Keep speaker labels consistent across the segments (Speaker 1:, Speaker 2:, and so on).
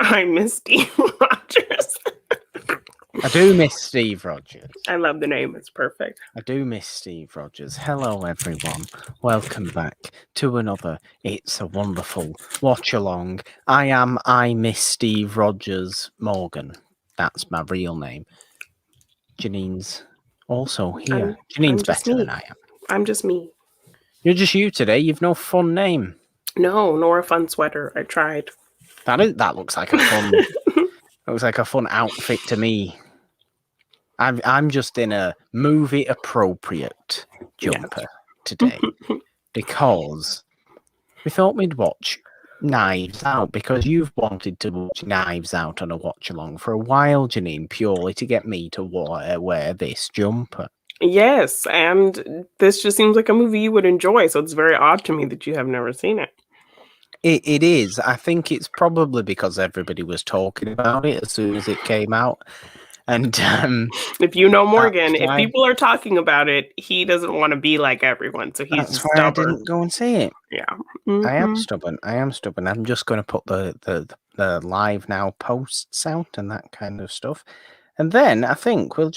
Speaker 1: I miss Steve Rogers.
Speaker 2: I do miss Steve Rogers.
Speaker 1: I love the name. It's perfect.
Speaker 2: I do miss Steve Rogers. Hello, everyone. Welcome back to another It's a Wonderful Watch Along. I miss Steve Rogers Morgan. That's my real name. Janine's also here. Janine's better than I am.
Speaker 1: I'm just me.
Speaker 2: You're just you today. You've no fun name.
Speaker 1: No, nor a fun sweater. I tried.
Speaker 2: That looks like a fun. Looks like a fun outfit to me. I'm just in a movie appropriate jumper today because we thought we'd watch Knives Out because you've wanted to watch Knives Out on a watch along for a while, Janine, purely to get me to wear this jumper.
Speaker 1: Yes, and this just seems like a movie you would enjoy, so it's very odd to me that you have never seen it.
Speaker 2: It is. I think it's probably because everybody was talking about it as soon as it came out. And
Speaker 1: if you know Morgan, if people are talking about it, he doesn't want to be like everyone, so he's
Speaker 2: that's
Speaker 1: stubborn.
Speaker 2: why I didn't go and see it.
Speaker 1: Yeah,
Speaker 2: I am stubborn. I'm just going to put the live now posts out and that kind of stuff, and then I think we'll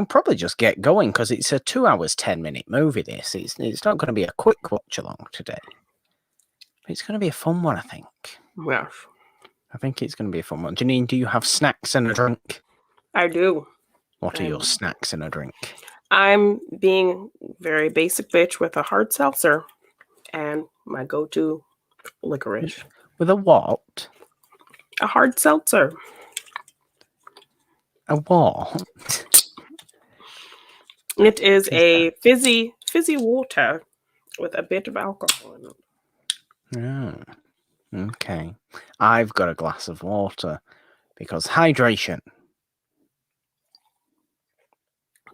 Speaker 2: probably just get going because it's a 2 hours 10-minute movie. This it's not going to be a quick watch along today. It's going to be a fun one, I think.
Speaker 1: Yeah.
Speaker 2: I think it's going to be a fun one. Janine, do you have snacks and a drink?
Speaker 1: I do.
Speaker 2: What are your snacks and a drink?
Speaker 1: I'm being very basic bitch with a hard seltzer and my go-to licorice.
Speaker 2: With a what?
Speaker 1: A hard seltzer.
Speaker 2: A what?
Speaker 1: It is a fizzy water with a bit of alcohol in it.
Speaker 2: Oh, okay. I've got a glass of water because hydration.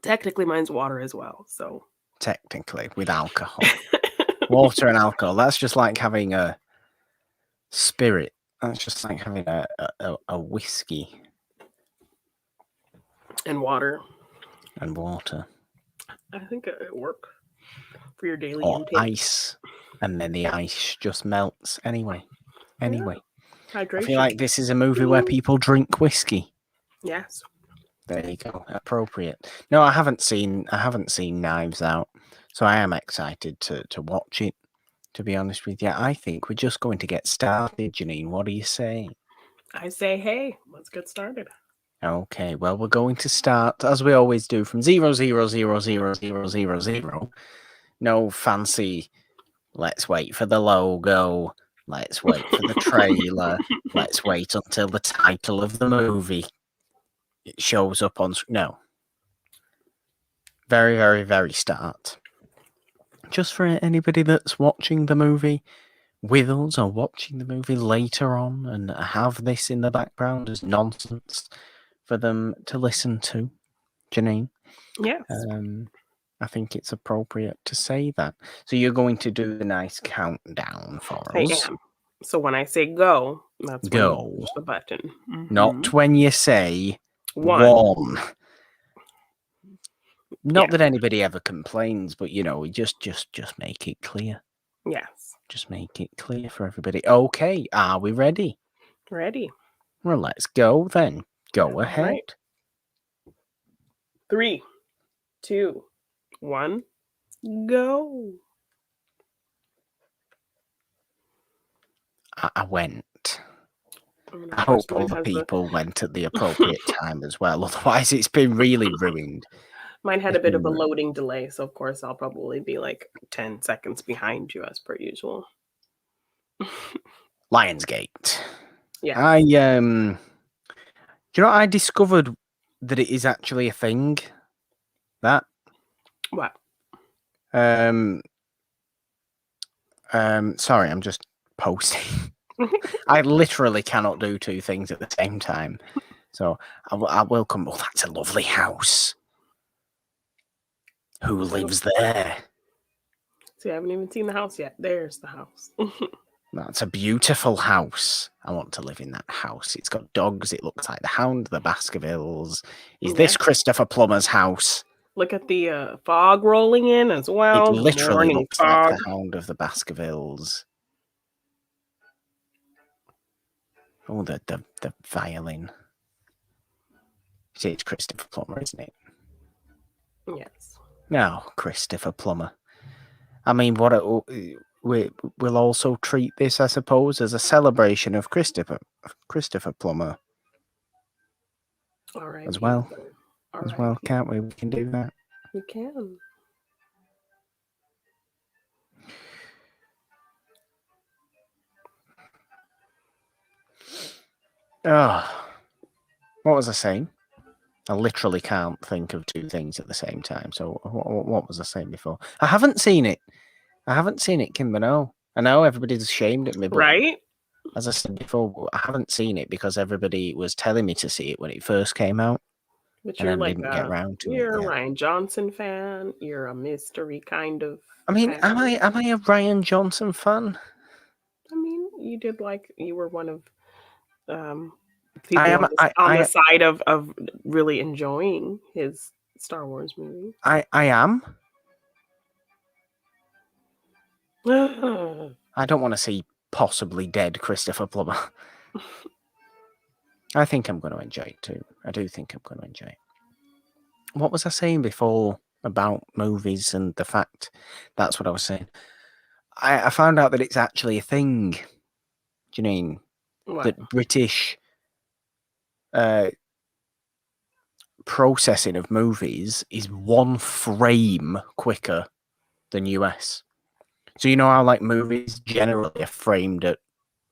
Speaker 1: Technically, mine's water as well. So
Speaker 2: technically, with alcohol, water and alcohol. That's just like having a spirit. That's just like having a whiskey
Speaker 1: and water.
Speaker 2: And water.
Speaker 1: I think it works for your daily
Speaker 2: or
Speaker 1: intake.
Speaker 2: Ice. And then the ice just melts anyway.
Speaker 1: Yeah. Hydration.
Speaker 2: I feel like this is a movie where people drink whiskey.
Speaker 1: Yes.
Speaker 2: There you go. Appropriate. No, I haven't seen Knives Out, so I am excited to watch it. To be honest with you, I think we're just going to get started. Janine, what do you say?
Speaker 1: I say, hey, let's get started.
Speaker 2: Okay, well, we're going to start as we always do from 0000000. No fancy. Let's wait for the logo. Let's wait for the trailer. Let's wait until the title of the movie shows up on. No. Very, very, very start. Just for anybody that's watching the movie with us or watching the movie later on and have this in the background as nonsense for them to listen to, Janine.
Speaker 1: Yes.
Speaker 2: I think it's appropriate to say that. So you're going to do the nice countdown for us.
Speaker 1: I am. So when I say go, that's when you push the button.
Speaker 2: Mm-hmm. Not when you say one. Not that anybody ever complains, but just make it clear.
Speaker 1: Yes.
Speaker 2: Just make it clear for everybody. Okay, are we ready?
Speaker 1: Ready.
Speaker 2: Well, let's go then. Go ahead.
Speaker 1: Right. 3, 2, 1, go.
Speaker 2: I went. I hope other people went at the appropriate time as well. Otherwise, it's been really ruined.
Speaker 1: Mine had a bit of a loading delay, so of course I'll probably be like 10 seconds behind you as per usual.
Speaker 2: Lionsgate.
Speaker 1: Yeah.
Speaker 2: I discovered that it is actually a thing. That.
Speaker 1: What?
Speaker 2: Sorry, I'm just posting. I literally cannot do two things at the same time. So I will come. Oh, that's a lovely house. Who lives there?
Speaker 1: See, I haven't even seen the house yet. There's the house.
Speaker 2: That's a beautiful house. I want to live in that house. It's got dogs. It looks like the Hound of the Baskervilles. Is this Christopher Plummer's house?
Speaker 1: Look at the fog rolling in as well.
Speaker 2: It literally looks like the Hound of the Baskervilles. Oh, the violin. See, it's Christopher Plummer, isn't it?
Speaker 1: Yes.
Speaker 2: No, Christopher Plummer. I mean, we'll also treat this, I suppose, as a celebration of Christopher Plummer
Speaker 1: R.I.P.
Speaker 2: as well.
Speaker 1: R.I.P.
Speaker 2: As well, can't we? We can do that.
Speaker 1: We can.
Speaker 2: Oh, what was I saying? I literally can't think of two things at the same time. So what was I saying before? I haven't seen it. Kimber. No, I know everybody's ashamed at me, but
Speaker 1: Right?
Speaker 2: as I said before, I haven't seen it because everybody was telling me to see it when it first came out,
Speaker 1: But
Speaker 2: and
Speaker 1: you're
Speaker 2: then
Speaker 1: like
Speaker 2: didn't get round to it
Speaker 1: you're a
Speaker 2: yet.
Speaker 1: Ryan Johnson fan. You're a mystery kind of
Speaker 2: I mean,
Speaker 1: fan.
Speaker 2: am I a Ryan Johnson fan?
Speaker 1: I mean, you were one of
Speaker 2: I
Speaker 1: people
Speaker 2: am.
Speaker 1: on the side of really enjoying his Star Wars movie.
Speaker 2: I am.
Speaker 1: I
Speaker 2: I don't want to see possibly dead Christopher Plummer. I think I'm going to enjoy it too. I do think I'm going to enjoy it. What was I saying before about movies and the fact that's what I was saying? I found out that it's actually a thing, Janine, that British processing of movies is 1 frame quicker than US. So you know how like movies generally are filmed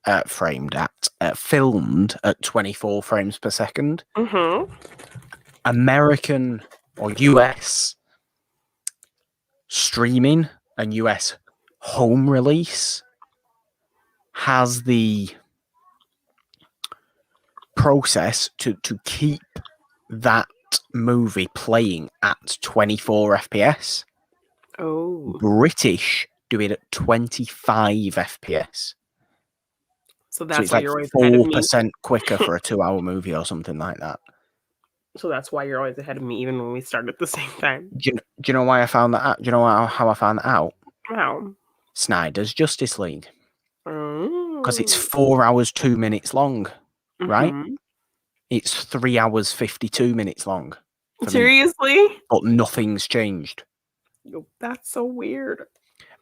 Speaker 2: at 24 frames per second.
Speaker 1: Mm-hmm.
Speaker 2: American or US streaming and US home release has the process to keep that movie playing at 24 FPS.
Speaker 1: Oh.
Speaker 2: British do it at 25 FPS.
Speaker 1: So
Speaker 2: So
Speaker 1: that's
Speaker 2: it's
Speaker 1: why
Speaker 2: like
Speaker 1: you're always ahead of me.
Speaker 2: 4% quicker for a 2-hour movie or something like that.
Speaker 1: So that's why you're always ahead of me, even when we start at the same time.
Speaker 2: Do you know why I found that out? Do you know how I found that out?
Speaker 1: Wow.
Speaker 2: Snyder's Justice League. Because it's
Speaker 1: Mm.
Speaker 2: 4 hours, 2 minutes long, right?
Speaker 1: Mhm.
Speaker 2: It's 3 hours, 52 minutes long. For me,
Speaker 1: Seriously?
Speaker 2: but nothing's changed.
Speaker 1: Yo, that's so weird.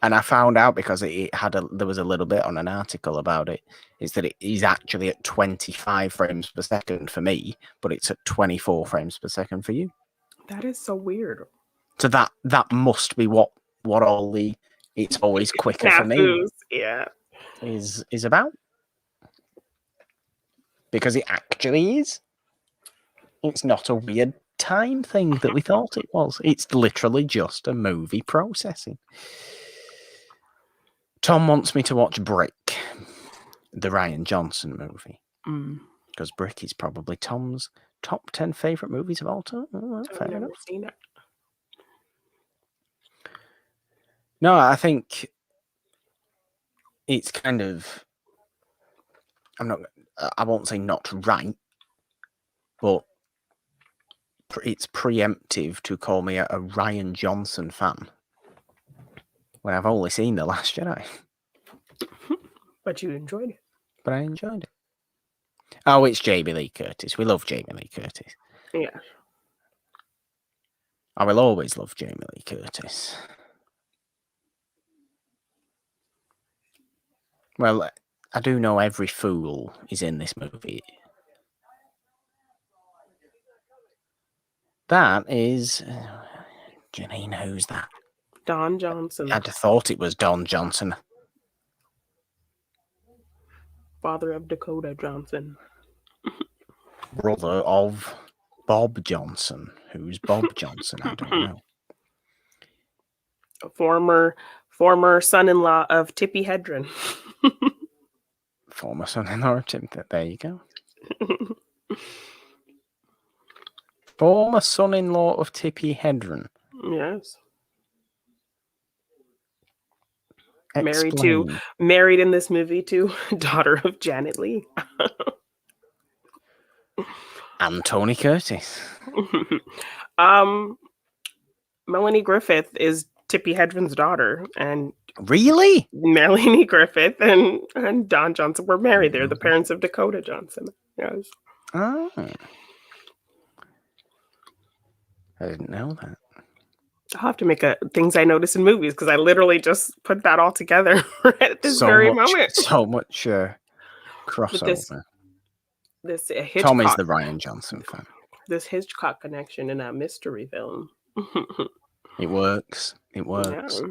Speaker 2: And I found out because there was a little bit on an article about it, is that it is actually at 25 frames per second for me, but it's at 24 frames per second for you.
Speaker 1: That is so weird.
Speaker 2: So that must be what all the it's always quicker for me
Speaker 1: Snafus, yeah.
Speaker 2: is about. Because it actually is. It's not a weird time thing that we thought it was. It's literally just a movie processing. Tom wants me to watch Brick, the Ryan Johnson movie. Because Brick is probably Tom's top 10 favourite movies of all time. Oh,
Speaker 1: I've never seen it.
Speaker 2: No, I think it's kind of... I won't say not right, but it's preemptive to call me a Ryan Johnson fan when I've only seen The Last Jedi.
Speaker 1: But you enjoyed it.
Speaker 2: But I enjoyed it. Oh, it's Jamie Lee Curtis. We love Jamie Lee Curtis.
Speaker 1: Yeah.
Speaker 2: I will always love Jamie Lee Curtis. Well, I do know every fool is in this movie. That is... Janine, who's that?
Speaker 1: Don Johnson.
Speaker 2: I'd have thought it was Don Johnson.
Speaker 1: Father of Dakota Johnson.
Speaker 2: Brother of Bob Johnson. Who's Bob Johnson? I don't know.
Speaker 1: A former son-in-law of Tippi Hedren.
Speaker 2: Former son-in-law of Tim. There you go. Former son-in-law of Tippi Hedren.
Speaker 1: Yes.
Speaker 2: Explain.
Speaker 1: Married in this movie to daughter of Janet Leigh.
Speaker 2: And Tony Curtis.
Speaker 1: Melanie Griffith is Tippi Hedren's daughter, and
Speaker 2: Really?
Speaker 1: Melanie Griffith and Don Johnson were married. They're the parents of Dakota Johnson. Yes.
Speaker 2: Oh. I didn't know that.
Speaker 1: I'll have to make a things I notice in movies because I literally just put that all together right at this very moment.
Speaker 2: So much
Speaker 1: But this
Speaker 2: crossover. Tom is
Speaker 1: Hitchcock,
Speaker 2: the Ryan Johnson fan.
Speaker 1: this Hitchcock connection in a mystery film.
Speaker 2: It works. It works.
Speaker 1: Yeah.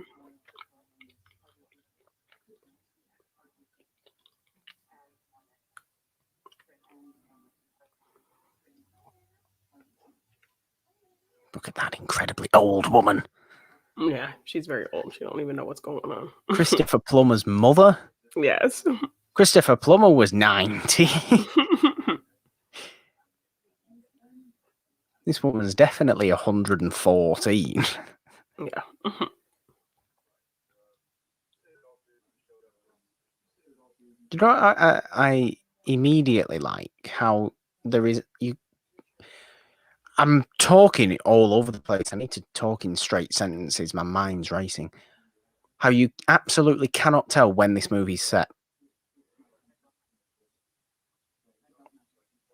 Speaker 2: Look at that incredibly old woman.
Speaker 1: Yeah, she's very old. She don't even know what's going on.
Speaker 2: Christopher Plummer's mother.
Speaker 1: Yes.
Speaker 2: Christopher Plummer was 90. This woman's definitely 114.
Speaker 1: Yeah.
Speaker 2: You know, I immediately like how there is you. I'm talking all over the place. I need to talk in straight sentences. My mind's racing. How you absolutely cannot tell when this movie's set.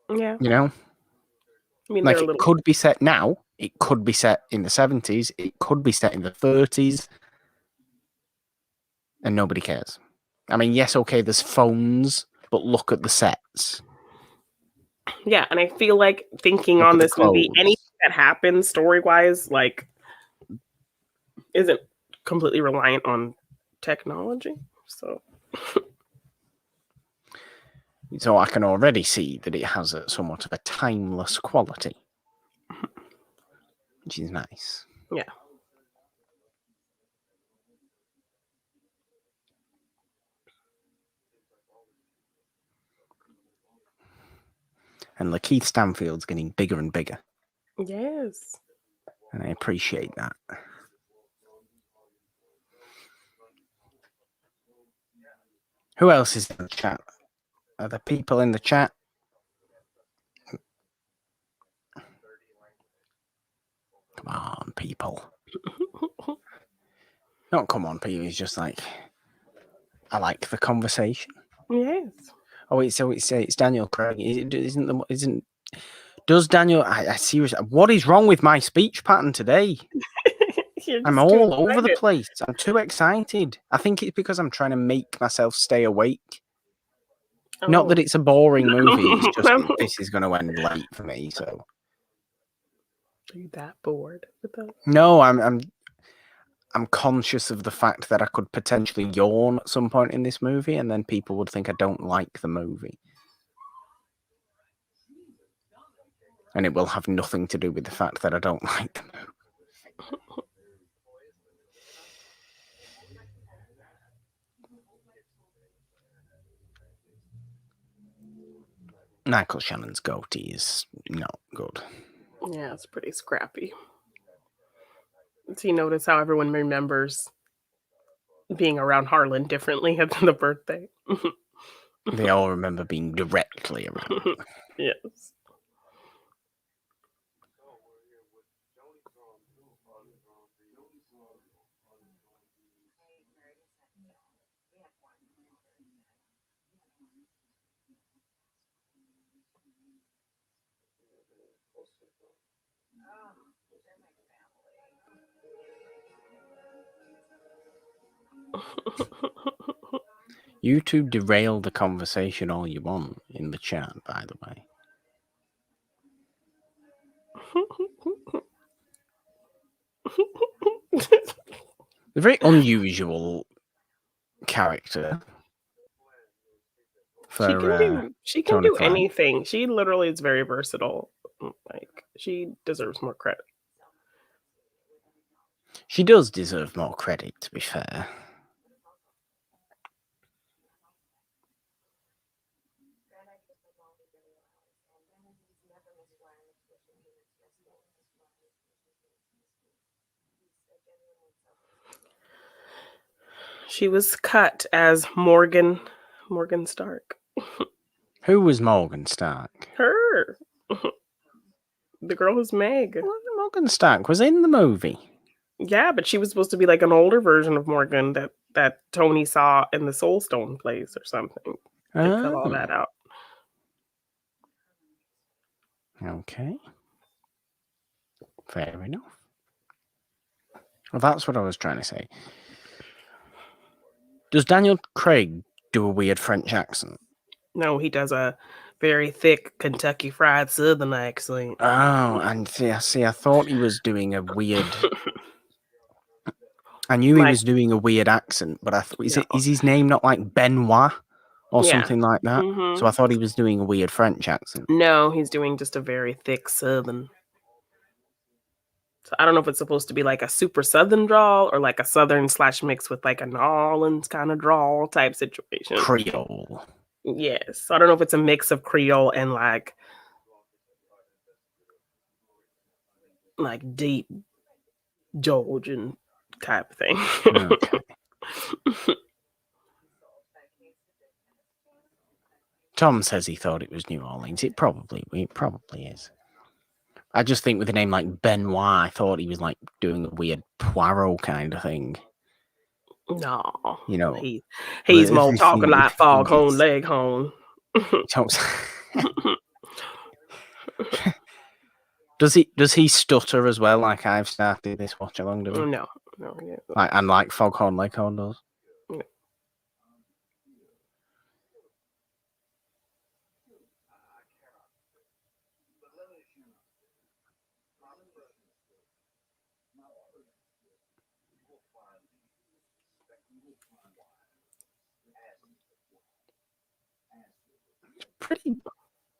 Speaker 1: Yeah.
Speaker 2: You know,
Speaker 1: I mean,
Speaker 2: like
Speaker 1: they're a
Speaker 2: it
Speaker 1: little.
Speaker 2: could be set now. It could be set in the 70s. It could be set in the 30s. And nobody cares. I mean, yes, okay, there's phones, but look at the sets.
Speaker 1: Yeah, and I feel like thinking
Speaker 2: Look
Speaker 1: on
Speaker 2: at the
Speaker 1: this movie,
Speaker 2: clothes.
Speaker 1: anything that happens story-wise, like, isn't completely reliant on technology. So
Speaker 2: I can already see that it has somewhat of a timeless quality, which is nice.
Speaker 1: yeah.
Speaker 2: And Lakeith Stanfield's getting bigger and bigger.
Speaker 1: Yes.
Speaker 2: And I appreciate that. Who else is in the chat? Are there people in the chat? Come on, people. Not come on, people. It's just like, I like the conversation.
Speaker 1: Yes.
Speaker 2: Oh, it's Daniel Craig. Does Daniel? I seriously, what is wrong with my speech pattern today? I'm all over the place. I'm too excited. I think it's because I'm trying to make myself stay awake. Oh. Not that it's a boring movie. It's just this is going to end late for me. So,
Speaker 1: are you that bored with that?
Speaker 2: No, I'm conscious of the fact that I could potentially yawn at some point in this movie, and then people would think I don't like the movie. And it will have nothing to do with the fact that I don't like the movie. Michael Shannon's goatee is not good.
Speaker 1: Yeah, it's pretty scrappy. So you notice how everyone remembers being around Harlan differently at the birthday.
Speaker 2: They all remember being directly around.
Speaker 1: Yes.
Speaker 2: You two derail the conversation all you want in the chat, by the way. A very unusual character.
Speaker 1: She can do anything. She literally is very versatile. Like, she deserves more credit.
Speaker 2: She does deserve more credit, to be fair.
Speaker 1: She was cut as Morgan Stark.
Speaker 2: Who was Morgan Stark?
Speaker 1: Her. The girl who's Meg.
Speaker 2: Morgan Stark was in the movie.
Speaker 1: Yeah, but she was supposed to be like an older version of Morgan that that Tony saw in the Soul Stone place or something. They cut all that out.
Speaker 2: Okay. Fair enough. Well, that's what I was trying to say. Does Daniel Craig do a weird French accent?
Speaker 1: No, he does a very thick Kentucky Fried Southern accent.
Speaker 2: Oh, and see, I thought he was doing a weird. I knew he
Speaker 1: Like,
Speaker 2: was doing a weird accent, but I thought,
Speaker 1: no.
Speaker 2: is his name not like Benoit or
Speaker 1: Yeah.
Speaker 2: something like that?
Speaker 1: Mhm.
Speaker 2: So I thought he was doing a weird French accent.
Speaker 1: No, he's doing just a very thick Southern. So I don't know if it's supposed to be like a super Southern drawl or like a Southern / mix with like a New Orleans kind of drawl type situation.
Speaker 2: Creole.
Speaker 1: Yes. So I don't know if it's a mix of Creole and like deep Georgian type thing.
Speaker 2: Okay. Tom says he thought it was New Orleans. It probably is. I just think with a name like Benoit, I thought he was like doing a weird Poirot kind of thing.
Speaker 1: No,
Speaker 2: you know,
Speaker 1: he's more talking like foghorn leghorn.
Speaker 2: Does he stutter as well? Like I've started this watch along, do we?
Speaker 1: No.
Speaker 2: Like foghorn leghorn does.
Speaker 1: No.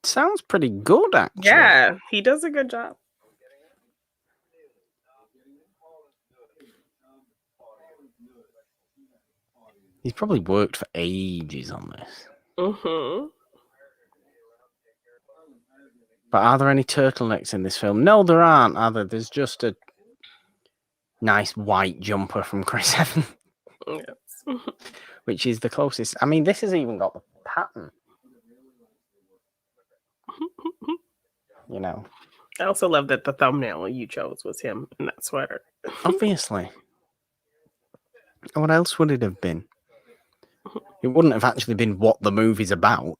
Speaker 2: Sounds pretty good, actually.
Speaker 1: Yeah, he does a good job.
Speaker 2: He's probably worked for ages on this.
Speaker 1: Mm-hmm.
Speaker 2: But are there any turtlenecks in this film? No, there aren't, are there? There's just a nice white jumper from Chris Evans.
Speaker 1: Yes.
Speaker 2: Which is the closest. I mean, this has even got the pattern. You know.
Speaker 1: I also love that the thumbnail you chose was him in that sweater.
Speaker 2: Obviously. What else would it have been? It wouldn't have actually been what the movie's about.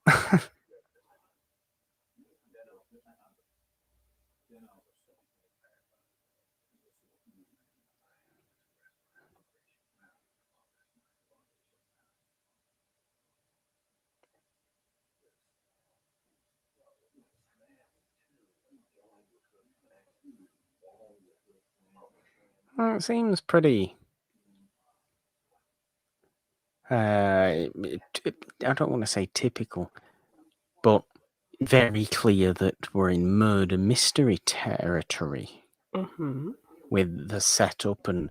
Speaker 2: Well, it seems pretty. I don't want to say typical, but very clear that we're in murder mystery territory.
Speaker 1: Mm-hmm.
Speaker 2: With the setup and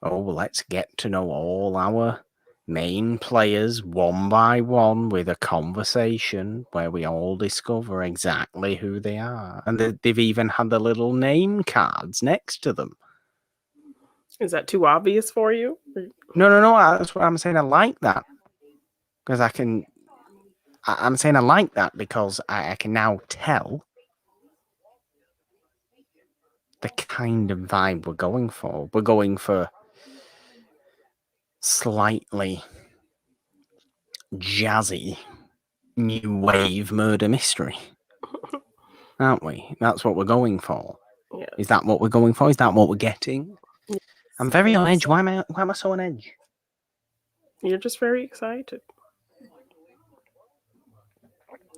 Speaker 2: let's get to know all our main players one by one with a conversation where we all discover exactly who they are. And they've even had the little name cards next to them.
Speaker 1: Is that too obvious for you?
Speaker 2: No. That's what I'm saying. I like that. Because I'm saying I like that because I can now tell the kind of vibe we're going for. We're going for slightly jazzy new wave murder mystery, aren't we? That's what we're going for.
Speaker 1: Yes.
Speaker 2: Is that what we're going for? Is that what we're getting?
Speaker 1: Yes,
Speaker 2: I'm very on edge. Why am I so on edge?
Speaker 1: You're just very excited.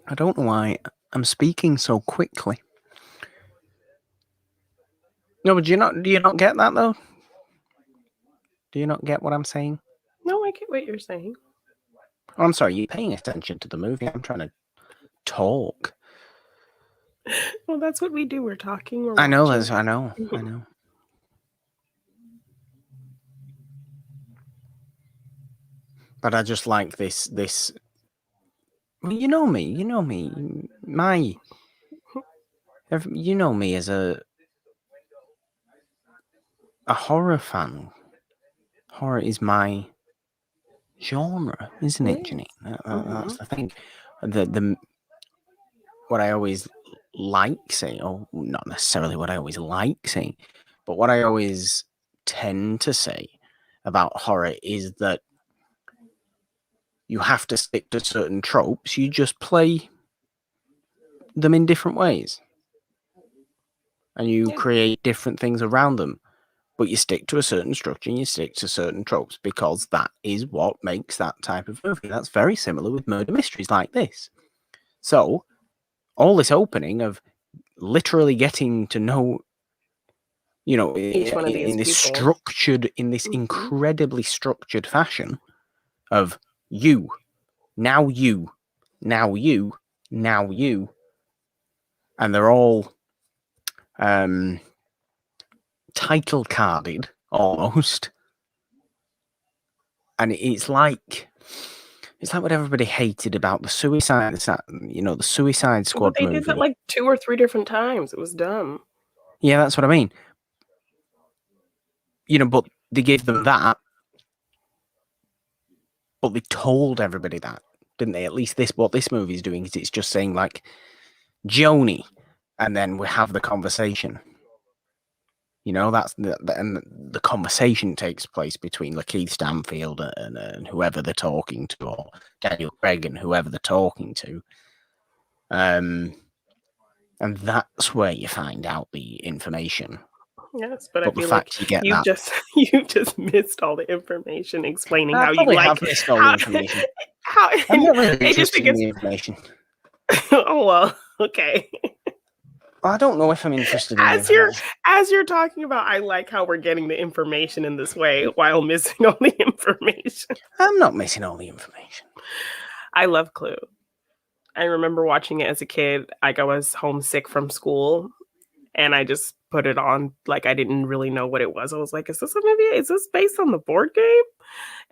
Speaker 2: I don't know why I'm speaking so quickly. No, but do you not get that though? Do you not get what I'm saying?
Speaker 1: No, I get what you're saying.
Speaker 2: Oh, I'm sorry, you're paying attention to the movie. I'm trying to talk.
Speaker 1: Well, that's what we do. We're talking. We're
Speaker 2: I know.
Speaker 1: watching.
Speaker 2: I know. But I just like this. Well, you know me. You know me as a horror fan. Horror is my genre, isn't it, Janine? That's the thing. The what I always like saying, or not necessarily what I always like saying, but what I always tend to say about horror is that you have to stick to certain tropes. You just play them in different ways. And you create different things around them. But you stick to a certain structure and you stick to certain tropes because that is what makes that type of movie. That's very similar with murder mysteries like this. So, all this opening of literally getting to know,
Speaker 1: Each one of these
Speaker 2: in this
Speaker 1: people.
Speaker 2: structured, in this incredibly structured fashion of you, now you, now you, now you, and they're all title carded almost, and it's like what everybody hated about the Suicide Squad
Speaker 1: But they
Speaker 2: movie.
Speaker 1: did that like 2 or 3 different times. It was dumb.
Speaker 2: Yeah, that's what I mean. But they gave them that, but they told everybody that, didn't they? At least what this movie is doing is it's just saying like Joni, and then we have the conversation. That's and the conversation takes place between Lakeith Stanfield and whoever they're talking to, or Daniel Craig and whoever they're talking to. And that's where you find out the information.
Speaker 1: Yes, but I
Speaker 2: the
Speaker 1: feel
Speaker 2: fact
Speaker 1: like
Speaker 2: you get
Speaker 1: you
Speaker 2: that.
Speaker 1: just missed all the information explaining how you
Speaker 2: probably
Speaker 1: like
Speaker 2: have missed all the information.
Speaker 1: how
Speaker 2: I'm not really
Speaker 1: I just
Speaker 2: interested
Speaker 1: think
Speaker 2: in
Speaker 1: it's
Speaker 2: the information.
Speaker 1: oh well, okay.
Speaker 2: I don't know if I'm interested in the information.
Speaker 1: As you're talking about, I like how we're getting the information in this way while missing all the information.
Speaker 2: I'm not missing all the information.
Speaker 1: I love Clue. I remember watching it as a kid. Like I was homesick from school, and I just put it on. Like I didn't really know what it was. I was like, "Is this a movie? Is this based on the board game?"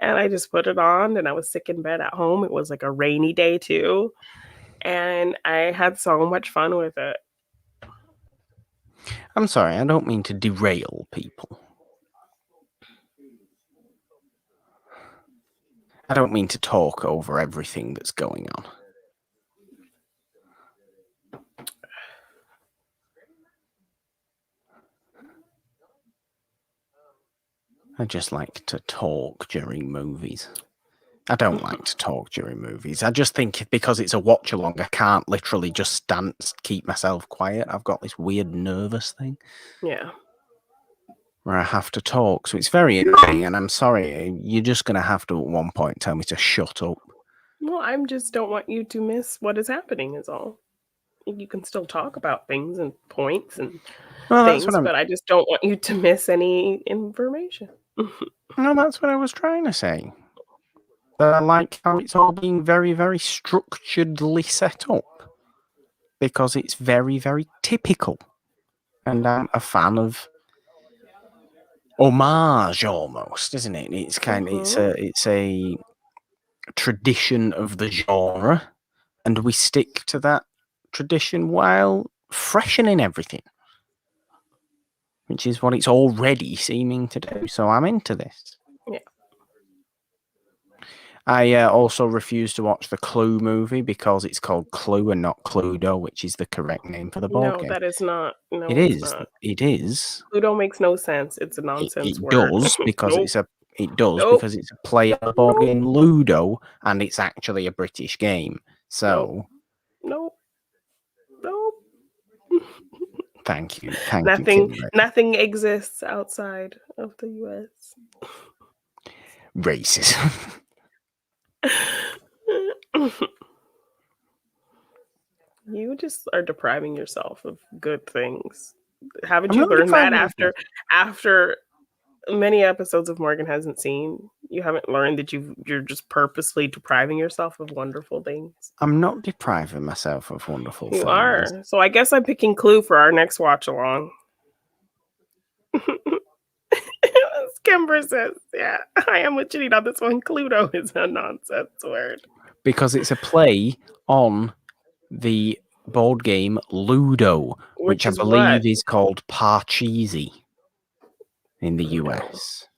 Speaker 1: And I just put it on, and I was sick in bed at home. It was like a rainy day too, and I had so much fun with it.
Speaker 2: I'm sorry, I don't mean to derail people. I don't mean to talk over everything that's going on. I just like to talk during movies. I don't like to talk during movies. I just think because it's a watch along, I can't literally just keep myself quiet. I've got this weird nervous thing.
Speaker 1: Yeah.
Speaker 2: Where I have to talk. So it's very annoying, and I'm sorry. You're just going to have to at one point tell me to shut up.
Speaker 1: Well, I just don't want you to miss what is happening is all. You can still talk about things and points and things, but I just don't want you to miss any information.
Speaker 2: No, that's what I was trying to say. That I like how it's all being very, very structuredly set up. Because it's very, very typical. And I'm a fan of homage almost, isn't it? It's kind of, it's a tradition of the genre, and we stick to that tradition while freshening everything, which is what it's already seeming to do. So I'm into this.
Speaker 1: Yeah.
Speaker 2: I also refuse to watch the Clue movie because it's called Clue and not Cluedo, which is the correct name for the board game.
Speaker 1: No, that is not. No,
Speaker 2: it is. Not. It is.
Speaker 1: Cluedo makes no sense. It's a nonsense word.
Speaker 2: It does because it's a. It does because it's a play on the board game Ludo, and it's actually a British game. So.
Speaker 1: Nope.
Speaker 2: Thank you.
Speaker 1: Nothing exists outside of the US.
Speaker 2: Racism.
Speaker 1: You just are depriving yourself of good things. Haven't you learned that after many episodes of Morgan Hasn't Seen? You haven't learned that you're just purposely depriving yourself of wonderful things.
Speaker 2: I'm not depriving myself of wonderful things.
Speaker 1: You are. So I guess I'm picking Clue for our next watch along. Kimber says, yeah, I am with Janine on this one. Cluedo is a nonsense word.
Speaker 2: Because it's a play on the board game Ludo, which I believe is called Parcheesi in the US.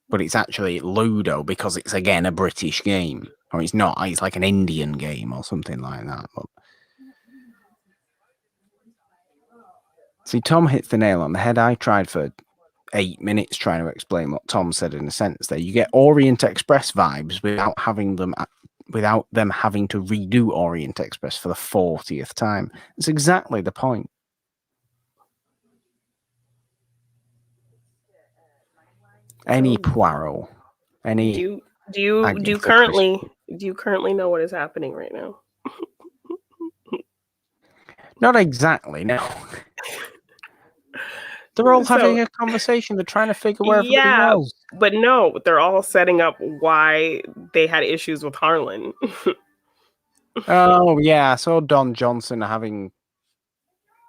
Speaker 2: But it's actually Ludo because it's, again, a British game. Or it's not. It's like an Indian game or something like that. But... See, Tom hits the nail on the head. I tried for 8 minutes trying to explain what Tom said in a sense there. You get Orient Express vibes without them having to redo Orient Express for the 40th time. It's exactly the point. Any Poirot, any
Speaker 1: do you currently know what is happening right now?
Speaker 2: Not exactly, no. They're all having a conversation. They're trying to figure where everybody was.
Speaker 1: But no, they're all setting up why they had issues with Harlan.
Speaker 2: Oh, yeah. I saw Don Johnson having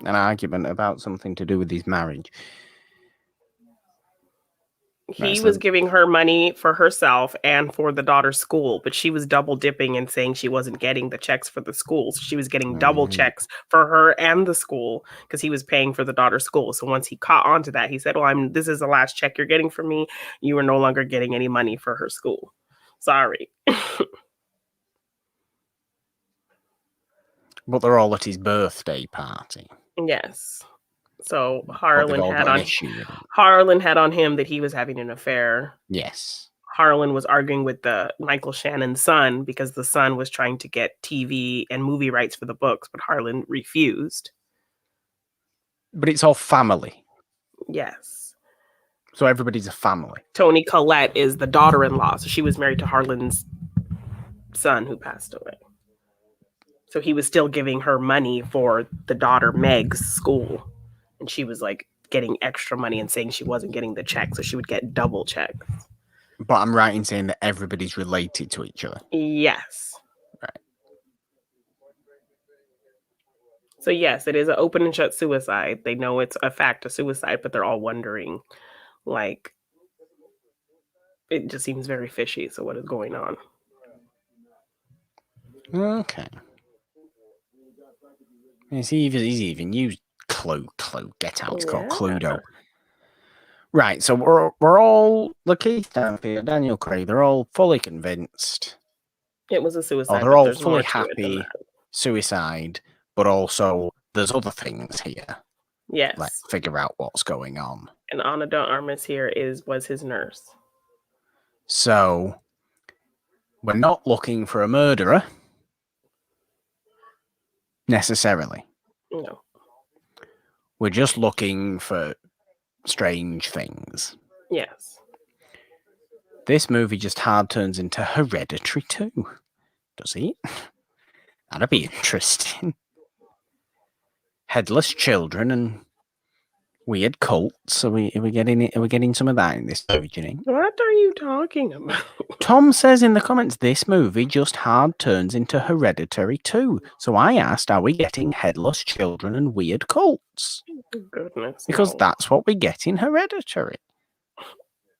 Speaker 2: an argument about something to do with his marriage.
Speaker 1: He was giving her money for herself and for the daughter's school, but she was double dipping and saying she wasn't getting the checks for the school. So she was getting double checks for her and the school because he was paying for the daughter's school. So once he caught on to that, he said, well, this is the last check you're getting from me. You are no longer getting any money for her school. Sorry.
Speaker 2: But they're all at his birthday party.
Speaker 1: Yes. So Harlan had on him that he was having an affair.
Speaker 2: Yes.
Speaker 1: Harlan was arguing with the Michael Shannon's son because the son was trying to get TV and movie rights for the books, but Harlan refused.
Speaker 2: But it's all family.
Speaker 1: Yes.
Speaker 2: So everybody's a family.
Speaker 1: Toni Collette is the daughter-in-law, so she was married to Harlan's son who passed away. So he was still giving her money for the daughter Meg's school. And she was like getting extra money and saying she wasn't getting the check, so she would get double checks.
Speaker 2: But I'm right in saying that everybody's related to each other.
Speaker 1: Yes.
Speaker 2: Right.
Speaker 1: So yes, it is an open and shut suicide. They know it's a fact of suicide, but they're all wondering, like, it just seems very fishy. So what is going on?
Speaker 2: Okay. He's even used Clue. Get out. It's called Cluedo. Right, so we're all Lakeith Stanfield, Daniel Craig. They're all fully convinced.
Speaker 1: It was a suicide.
Speaker 2: They're all fully happy. Suicide, but also there's other things here.
Speaker 1: Yes.
Speaker 2: Let's figure out what's going on.
Speaker 1: And Ana de Armas here was his nurse.
Speaker 2: So we're not looking for a murderer necessarily.
Speaker 1: No.
Speaker 2: We're just looking for strange things.
Speaker 1: Yes.
Speaker 2: This movie just hard turns into Hereditary 2. Does it? That'd be interesting. Headless children and weird cults. Are we getting some of that in this movie, do you think?
Speaker 1: What are you talking about?
Speaker 2: Tom says in the comments this movie just hard turns into Hereditary 2. So I asked, are we getting headless children and weird cults?
Speaker 1: Goodness.
Speaker 2: Because that's what we get in Hereditary.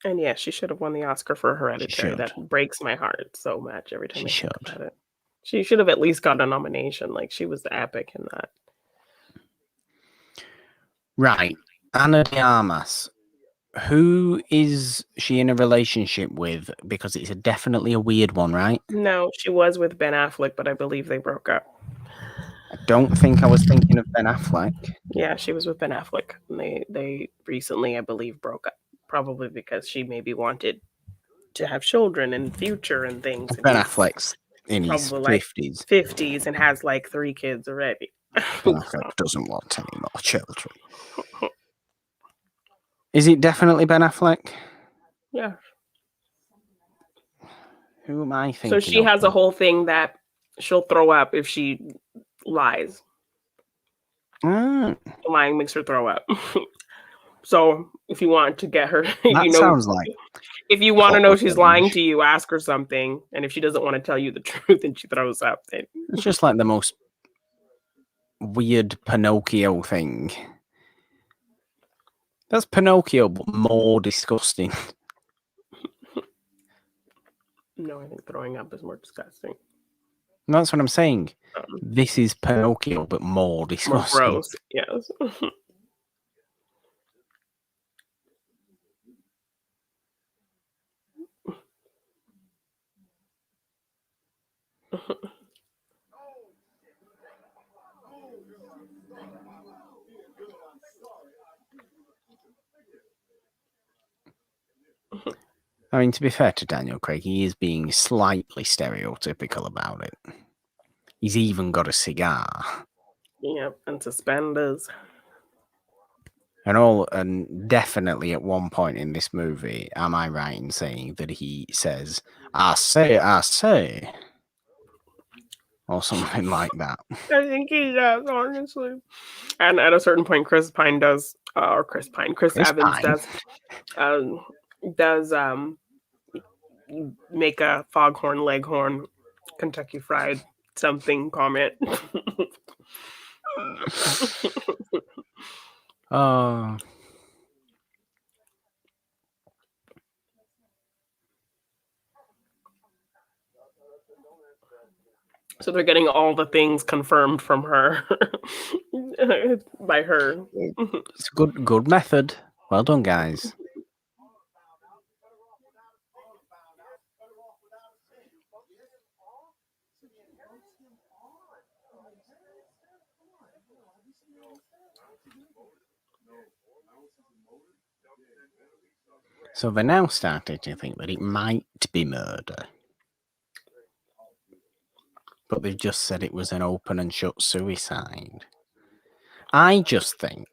Speaker 1: And yeah, she should have won the Oscar for Hereditary. That breaks my heart so much every time I think about it. She should have at least got a nomination. Like, she was the epic in that.
Speaker 2: Right. Ana de Armas. Who is she in a relationship with? Because it's definitely a weird one, right?
Speaker 1: No, she was with Ben Affleck, but I believe they broke up.
Speaker 2: I don't think I was thinking of Ben Affleck.
Speaker 1: Yeah, she was with Ben Affleck. And they recently, I believe, broke up. Probably because she maybe wanted to have children in future and things.
Speaker 2: Ben Affleck's in his 50s.
Speaker 1: Like 50s and has like 3 kids already.
Speaker 2: Ben Affleck doesn't want any more children. Is it definitely Ben Affleck?
Speaker 1: Yeah.
Speaker 2: Who am I thinking?
Speaker 1: So she has a whole thing that she'll throw up if she lies. Lying makes her throw up. So if you want to get her,
Speaker 2: that sounds like.
Speaker 1: If you want to know she's lying to you, ask her something. And if she doesn't want to tell you the truth and she throws up, then
Speaker 2: it's just like the most weird Pinocchio thing. That's Pinocchio, but more disgusting.
Speaker 1: No, I think throwing up is more disgusting.
Speaker 2: That's what I'm saying. This is Pinocchio, but more disgusting.
Speaker 1: More gross, yes.
Speaker 2: I mean, to be fair to Daniel Craig, he is being slightly stereotypical about it. He's even got a cigar.
Speaker 1: Yep, and suspenders.
Speaker 2: And definitely at one point in this movie, am I right in saying that he says, I say, or something like that?
Speaker 1: I think he does, honestly. And at a certain point, Chris Evans
Speaker 2: Pine.
Speaker 1: does make a foghorn leghorn Kentucky Fried something comment.
Speaker 2: Oh.
Speaker 1: So they're getting all the things confirmed from her by her.
Speaker 2: It's a good method. Well done, guys. So they're now starting to think that it might be murder. But they've just said it was an open and shut suicide. I just think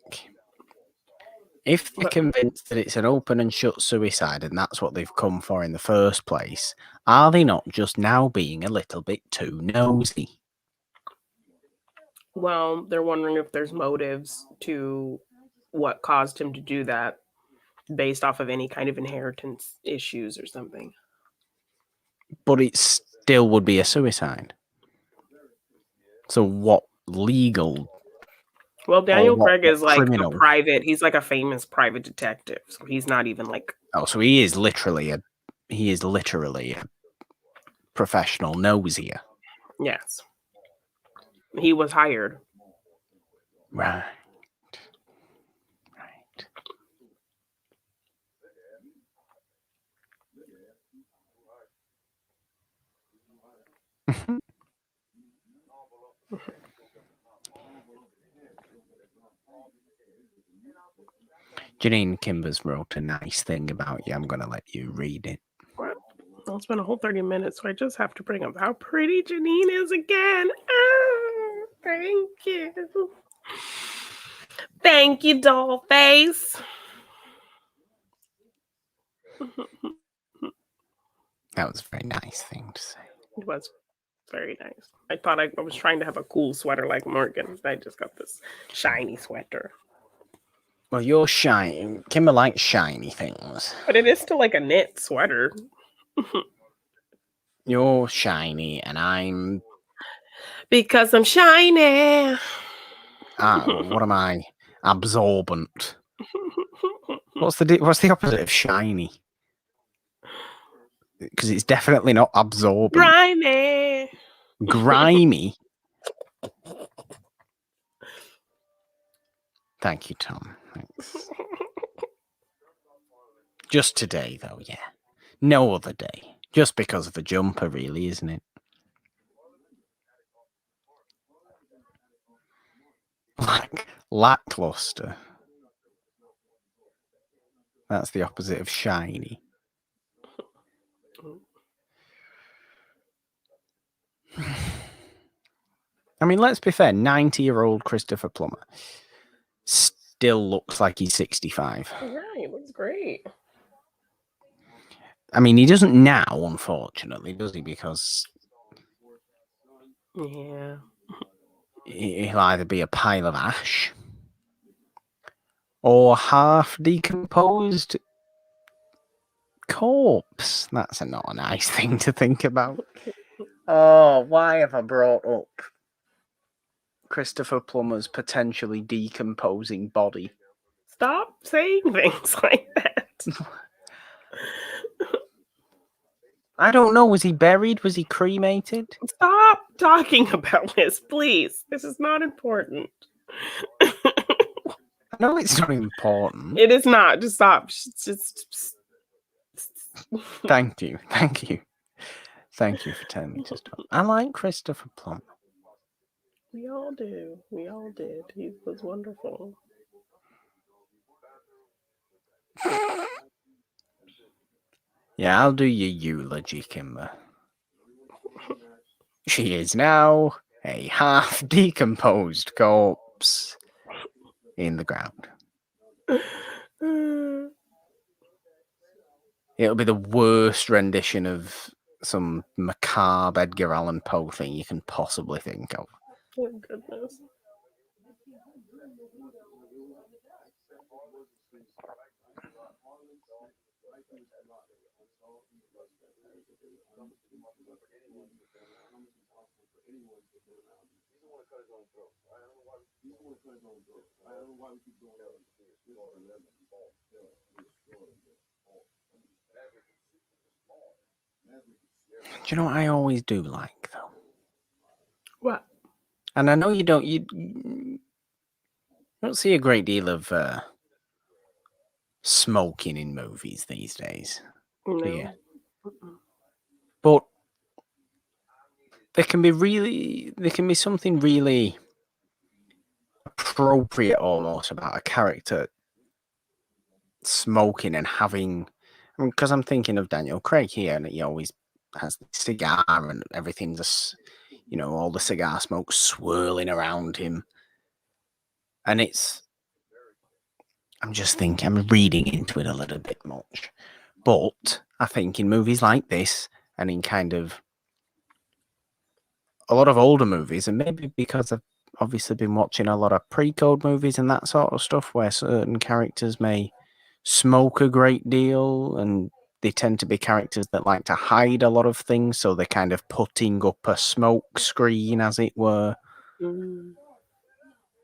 Speaker 2: if they're convinced that it's an open and shut suicide and that's what they've come for in the first place, are they not just now being a little bit too nosy?
Speaker 1: Well, they're wondering if there's motives to what caused him to do that based off of any kind of inheritance issues or something.
Speaker 2: But it still would be a suicide. So what legal?
Speaker 1: Well, Daniel Craig is like
Speaker 2: criminal?
Speaker 1: he's like a famous private detective. So he's not even like...
Speaker 2: Oh, so he is literally a professional nosier.
Speaker 1: Yes. He was hired.
Speaker 2: Right. Janine Kimbers wrote a nice thing about you. I'm going to let you read it.
Speaker 1: What? I'll spend a whole 30 minutes, so I just have to bring up how pretty Janine is again. Oh, thank you. Thank you, doll face.
Speaker 2: That was a very nice thing to say.
Speaker 1: It was very nice. I thought I was trying to have a cool sweater like Morgan. I just got this shiny sweater.
Speaker 2: Well, you're shiny. Kimber likes shiny things.
Speaker 1: But it is still like a knit sweater.
Speaker 2: You're shiny, and I'm...
Speaker 1: Because I'm shiny.
Speaker 2: What am I? Absorbent. What's the opposite of shiny? Because it's definitely not absorbent.
Speaker 1: Grimy.
Speaker 2: Grimy. Thank you, Tom. Thanks. Just today, though, yeah. No other day. Just because of the jumper, really, isn't it? Lackluster. That's the opposite of shiny. I mean, let's be fair. 90-year-old Christopher Plummer still looks like he's 65.
Speaker 1: Right, looks great.
Speaker 2: I mean, he doesn't now, unfortunately, does he? Because
Speaker 1: yeah,
Speaker 2: he'll either be a pile of ash or half decomposed corpse. That's not a nice thing to think about. Oh, why have I brought up Christopher Plummer's potentially decomposing body?
Speaker 1: Stop saying things like that.
Speaker 2: I don't know. Was he buried? Was he cremated?
Speaker 1: Stop talking about this, please. This is not important.
Speaker 2: I know it's not important.
Speaker 1: It is not. Just stop. Just...
Speaker 2: Thank you. Thank you. Thank you for telling me to stop. I like Christopher Plummer.
Speaker 1: We all do. We all did. He was wonderful.
Speaker 2: Yeah, I'll do your eulogy, Kimber. She is now a half decomposed corpse in the ground. It'll be the worst rendition of some macabre Edgar Allan Poe thing you can possibly think of.
Speaker 1: Oh, goodness.
Speaker 2: Do you know what I always do like, though?
Speaker 1: What?
Speaker 2: And I know you don't see a great deal of smoking in movies these days, do you?
Speaker 1: No. Mm-mm.
Speaker 2: But there can be something really appropriate almost about a character smoking and having. I mean, because I'm thinking of Daniel Craig here, and he always has the cigar and everything's just, all the cigar smoke swirling around him, and I'm just thinking, I'm reading into it a little bit much, but I think in movies like this, and in kind of a lot of older movies, and maybe because I've obviously been watching a lot of pre-code movies and that sort of stuff, where certain characters may smoke a great deal, and they tend to be characters that like to hide a lot of things, so they're kind of putting up a smoke screen, as it were.
Speaker 1: Mm.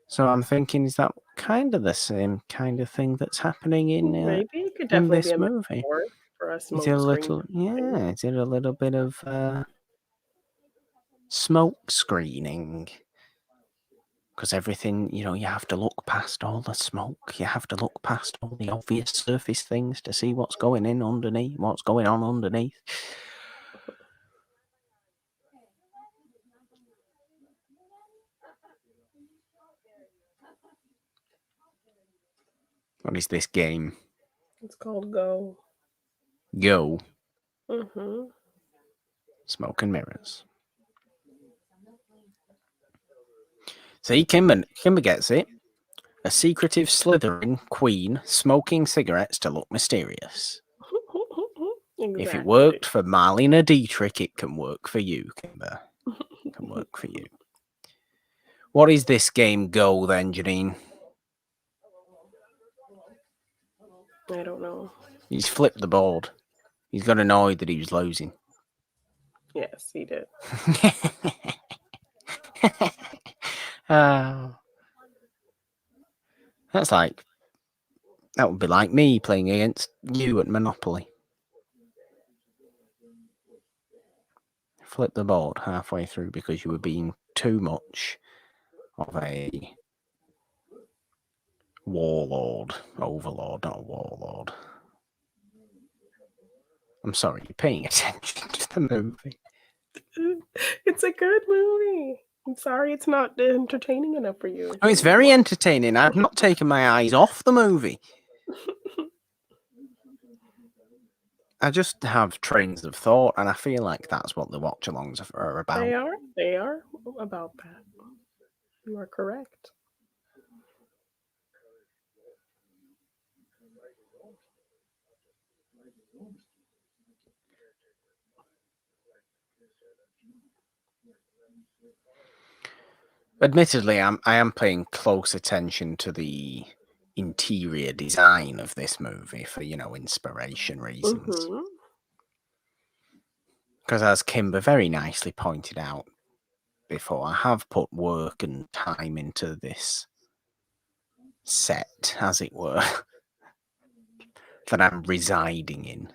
Speaker 2: So I'm thinking, is that kind of the same kind of thing that's happening
Speaker 1: Maybe it could
Speaker 2: in
Speaker 1: definitely be
Speaker 2: this
Speaker 1: a
Speaker 2: movie?
Speaker 1: metaphor for a
Speaker 2: Is it a
Speaker 1: smoke screen.
Speaker 2: little, yeah? Is it a little bit of smoke screening? Because everything, you have to look past all the smoke. You have to look past all the obvious surface things to see what's going on underneath. What is this game?
Speaker 1: It's called Go.
Speaker 2: Go.
Speaker 1: Mm-hmm.
Speaker 2: Smoke and mirrors. See, Kimber gets it. A secretive Slytherin queen smoking cigarettes to look mysterious.
Speaker 1: Exactly.
Speaker 2: If it worked for Marlena Dietrich, it can work for you, Kimber. It can work for you. What is this game Go then, Janine?
Speaker 1: I don't know.
Speaker 2: He's flipped the board. He's got annoyed that he was losing.
Speaker 1: Yes, he did.
Speaker 2: That would be like me playing against you at Monopoly. Flip the board halfway through because you were being too much of a overlord, not a warlord. I'm sorry, you're paying attention to the movie.
Speaker 1: It's a good movie. I'm sorry it's not entertaining enough for you.
Speaker 2: Oh, it's very entertaining. I've not taken my eyes off the movie. I just have trains of thought, and I feel like that's what the watch-alongs are about.
Speaker 1: They are about that. You are correct.
Speaker 2: Admittedly, I am paying close attention to the interior design of this movie for, inspiration reasons.
Speaker 1: Mm-hmm.
Speaker 2: Because as Kimber very nicely pointed out before, I have put work and time into this set, as it were, that I'm residing in.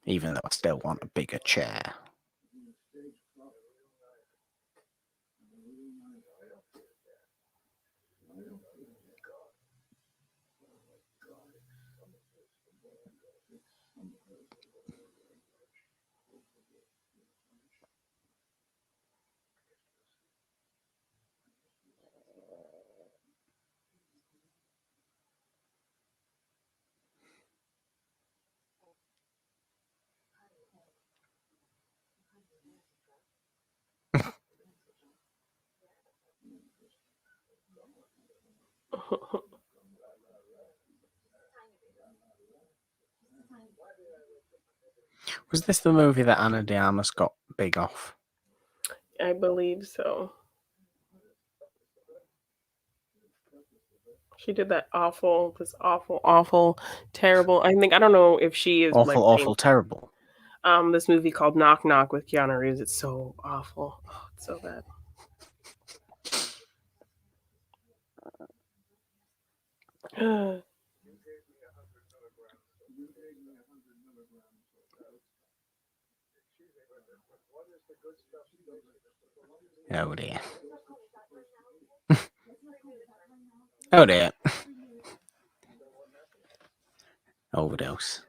Speaker 2: Even though I still want a bigger chair. Was this the movie that Anna de Armas got big off?
Speaker 1: I believe so. She did that awful, terrible. I don't know if she is like
Speaker 2: Awful, terrible.
Speaker 1: this movie called Knock Knock with Keanu Reeves. It's so awful. Oh, it's so bad.
Speaker 2: Oh dear. Oh dear. Overdose.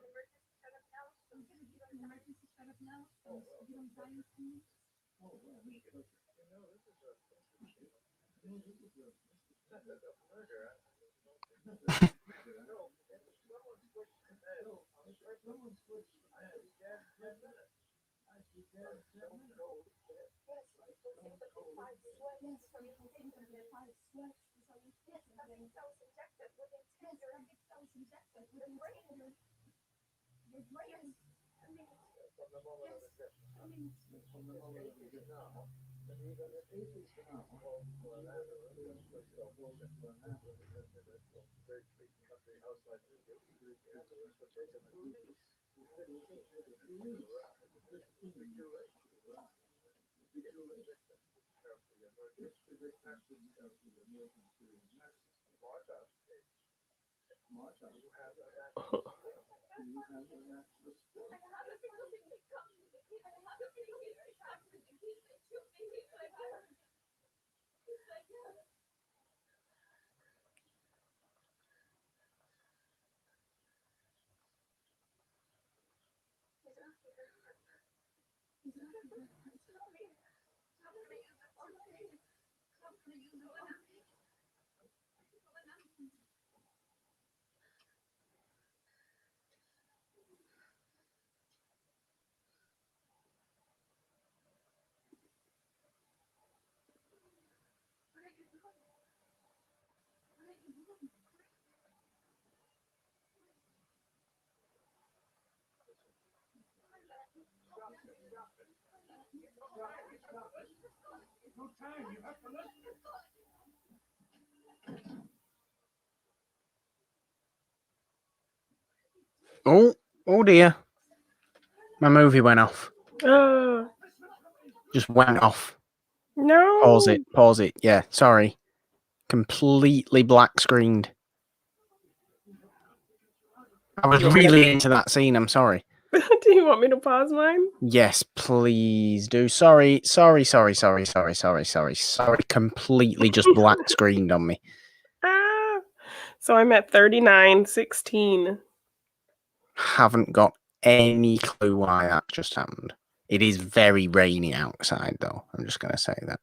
Speaker 2: Oh dear. My movie went off. Just went off.
Speaker 1: No.
Speaker 2: Pause it. Yeah, sorry. Completely black screened. I was really into that scene, I'm sorry.
Speaker 1: Do you want me to pause mine?
Speaker 2: Yes, please do. Sorry. Completely just black screened on me.
Speaker 1: So I'm at 39:16.
Speaker 2: Haven't got any clue why that just happened. It is very rainy outside, though. I'm just going to say that.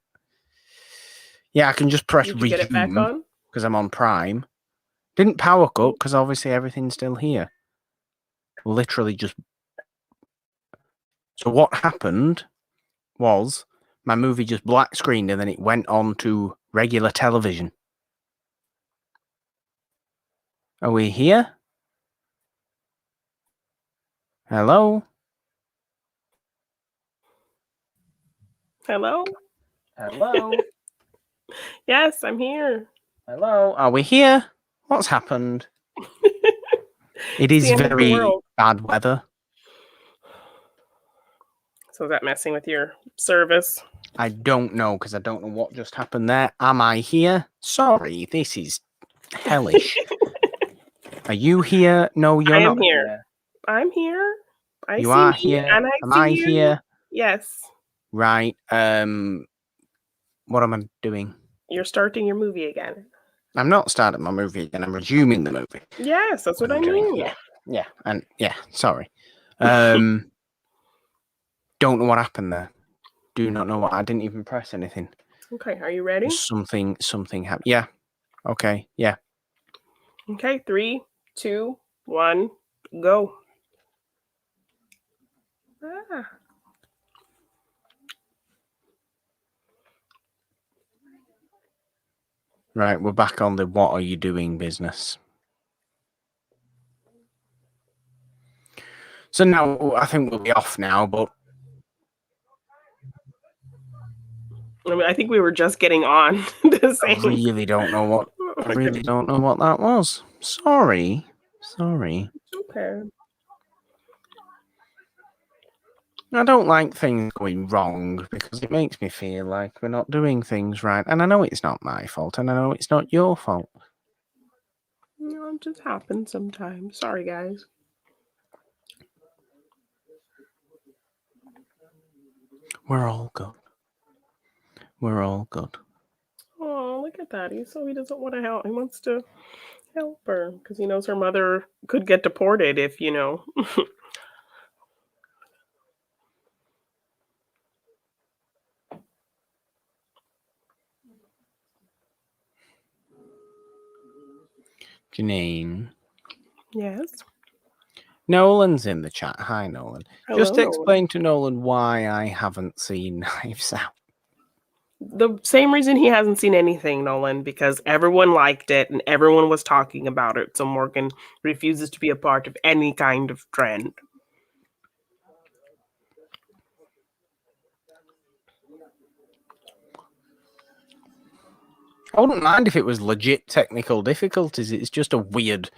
Speaker 2: Yeah, I can just press
Speaker 1: Did you get it back
Speaker 2: resume
Speaker 1: on?
Speaker 2: because I'm on Prime. Didn't power cut because obviously everything's still here. Literally just. So what happened was my movie just black screened and then it went on to regular television. Are we here? Hello?
Speaker 1: Hello?
Speaker 2: Hello?
Speaker 1: Yes, I'm here.
Speaker 2: Hello? Are we here? What's happened? It is very bad weather.
Speaker 1: So is that messing with your service?
Speaker 2: I don't know because I don't know what just happened there. Am I here? Sorry, this is hellish. Are you here? No, you're not here.
Speaker 1: I'm here.
Speaker 2: You are here.
Speaker 1: And
Speaker 2: Am I here?
Speaker 1: Yes.
Speaker 2: Right. What am I doing?
Speaker 1: You're starting your movie again.
Speaker 2: I'm not starting my movie again. I'm resuming the movie.
Speaker 1: Yes, that's what I mean.
Speaker 2: Yeah. Sorry. Don't know what happened there. Do not know what. I didn't even press anything.
Speaker 1: Okay, are you ready?
Speaker 2: Something happened. Yeah. Okay. Yeah.
Speaker 1: Okay, 3, 2, 1, go.
Speaker 2: Right, we're back on the what are you doing business. So now I think we'll be off now, but
Speaker 1: I mean, I think we were just getting on the same.
Speaker 2: I really don't know what that was. Sorry.
Speaker 1: Okay.
Speaker 2: I don't like things going wrong because it makes me feel like we're not doing things right. And I know it's not my fault, and I know it's not your fault.
Speaker 1: It just happens sometimes. Sorry, guys.
Speaker 2: We're all good.
Speaker 1: Oh, look at that. He doesn't want to help. He wants to help her because he knows her mother could get deported if,
Speaker 2: Janine.
Speaker 1: Yes.
Speaker 2: Nolan's in the chat. Hi, Nolan.
Speaker 1: Hello,
Speaker 2: Just
Speaker 1: Nolan.
Speaker 2: explain to Nolan why I haven't seen Knives Out.
Speaker 1: The same reason he hasn't seen anything, Nolan, because everyone liked it and everyone was talking about it. So Morgan refuses to be a part of any kind of trend.
Speaker 2: I wouldn't mind if it was legit technical difficulties. It's just a weird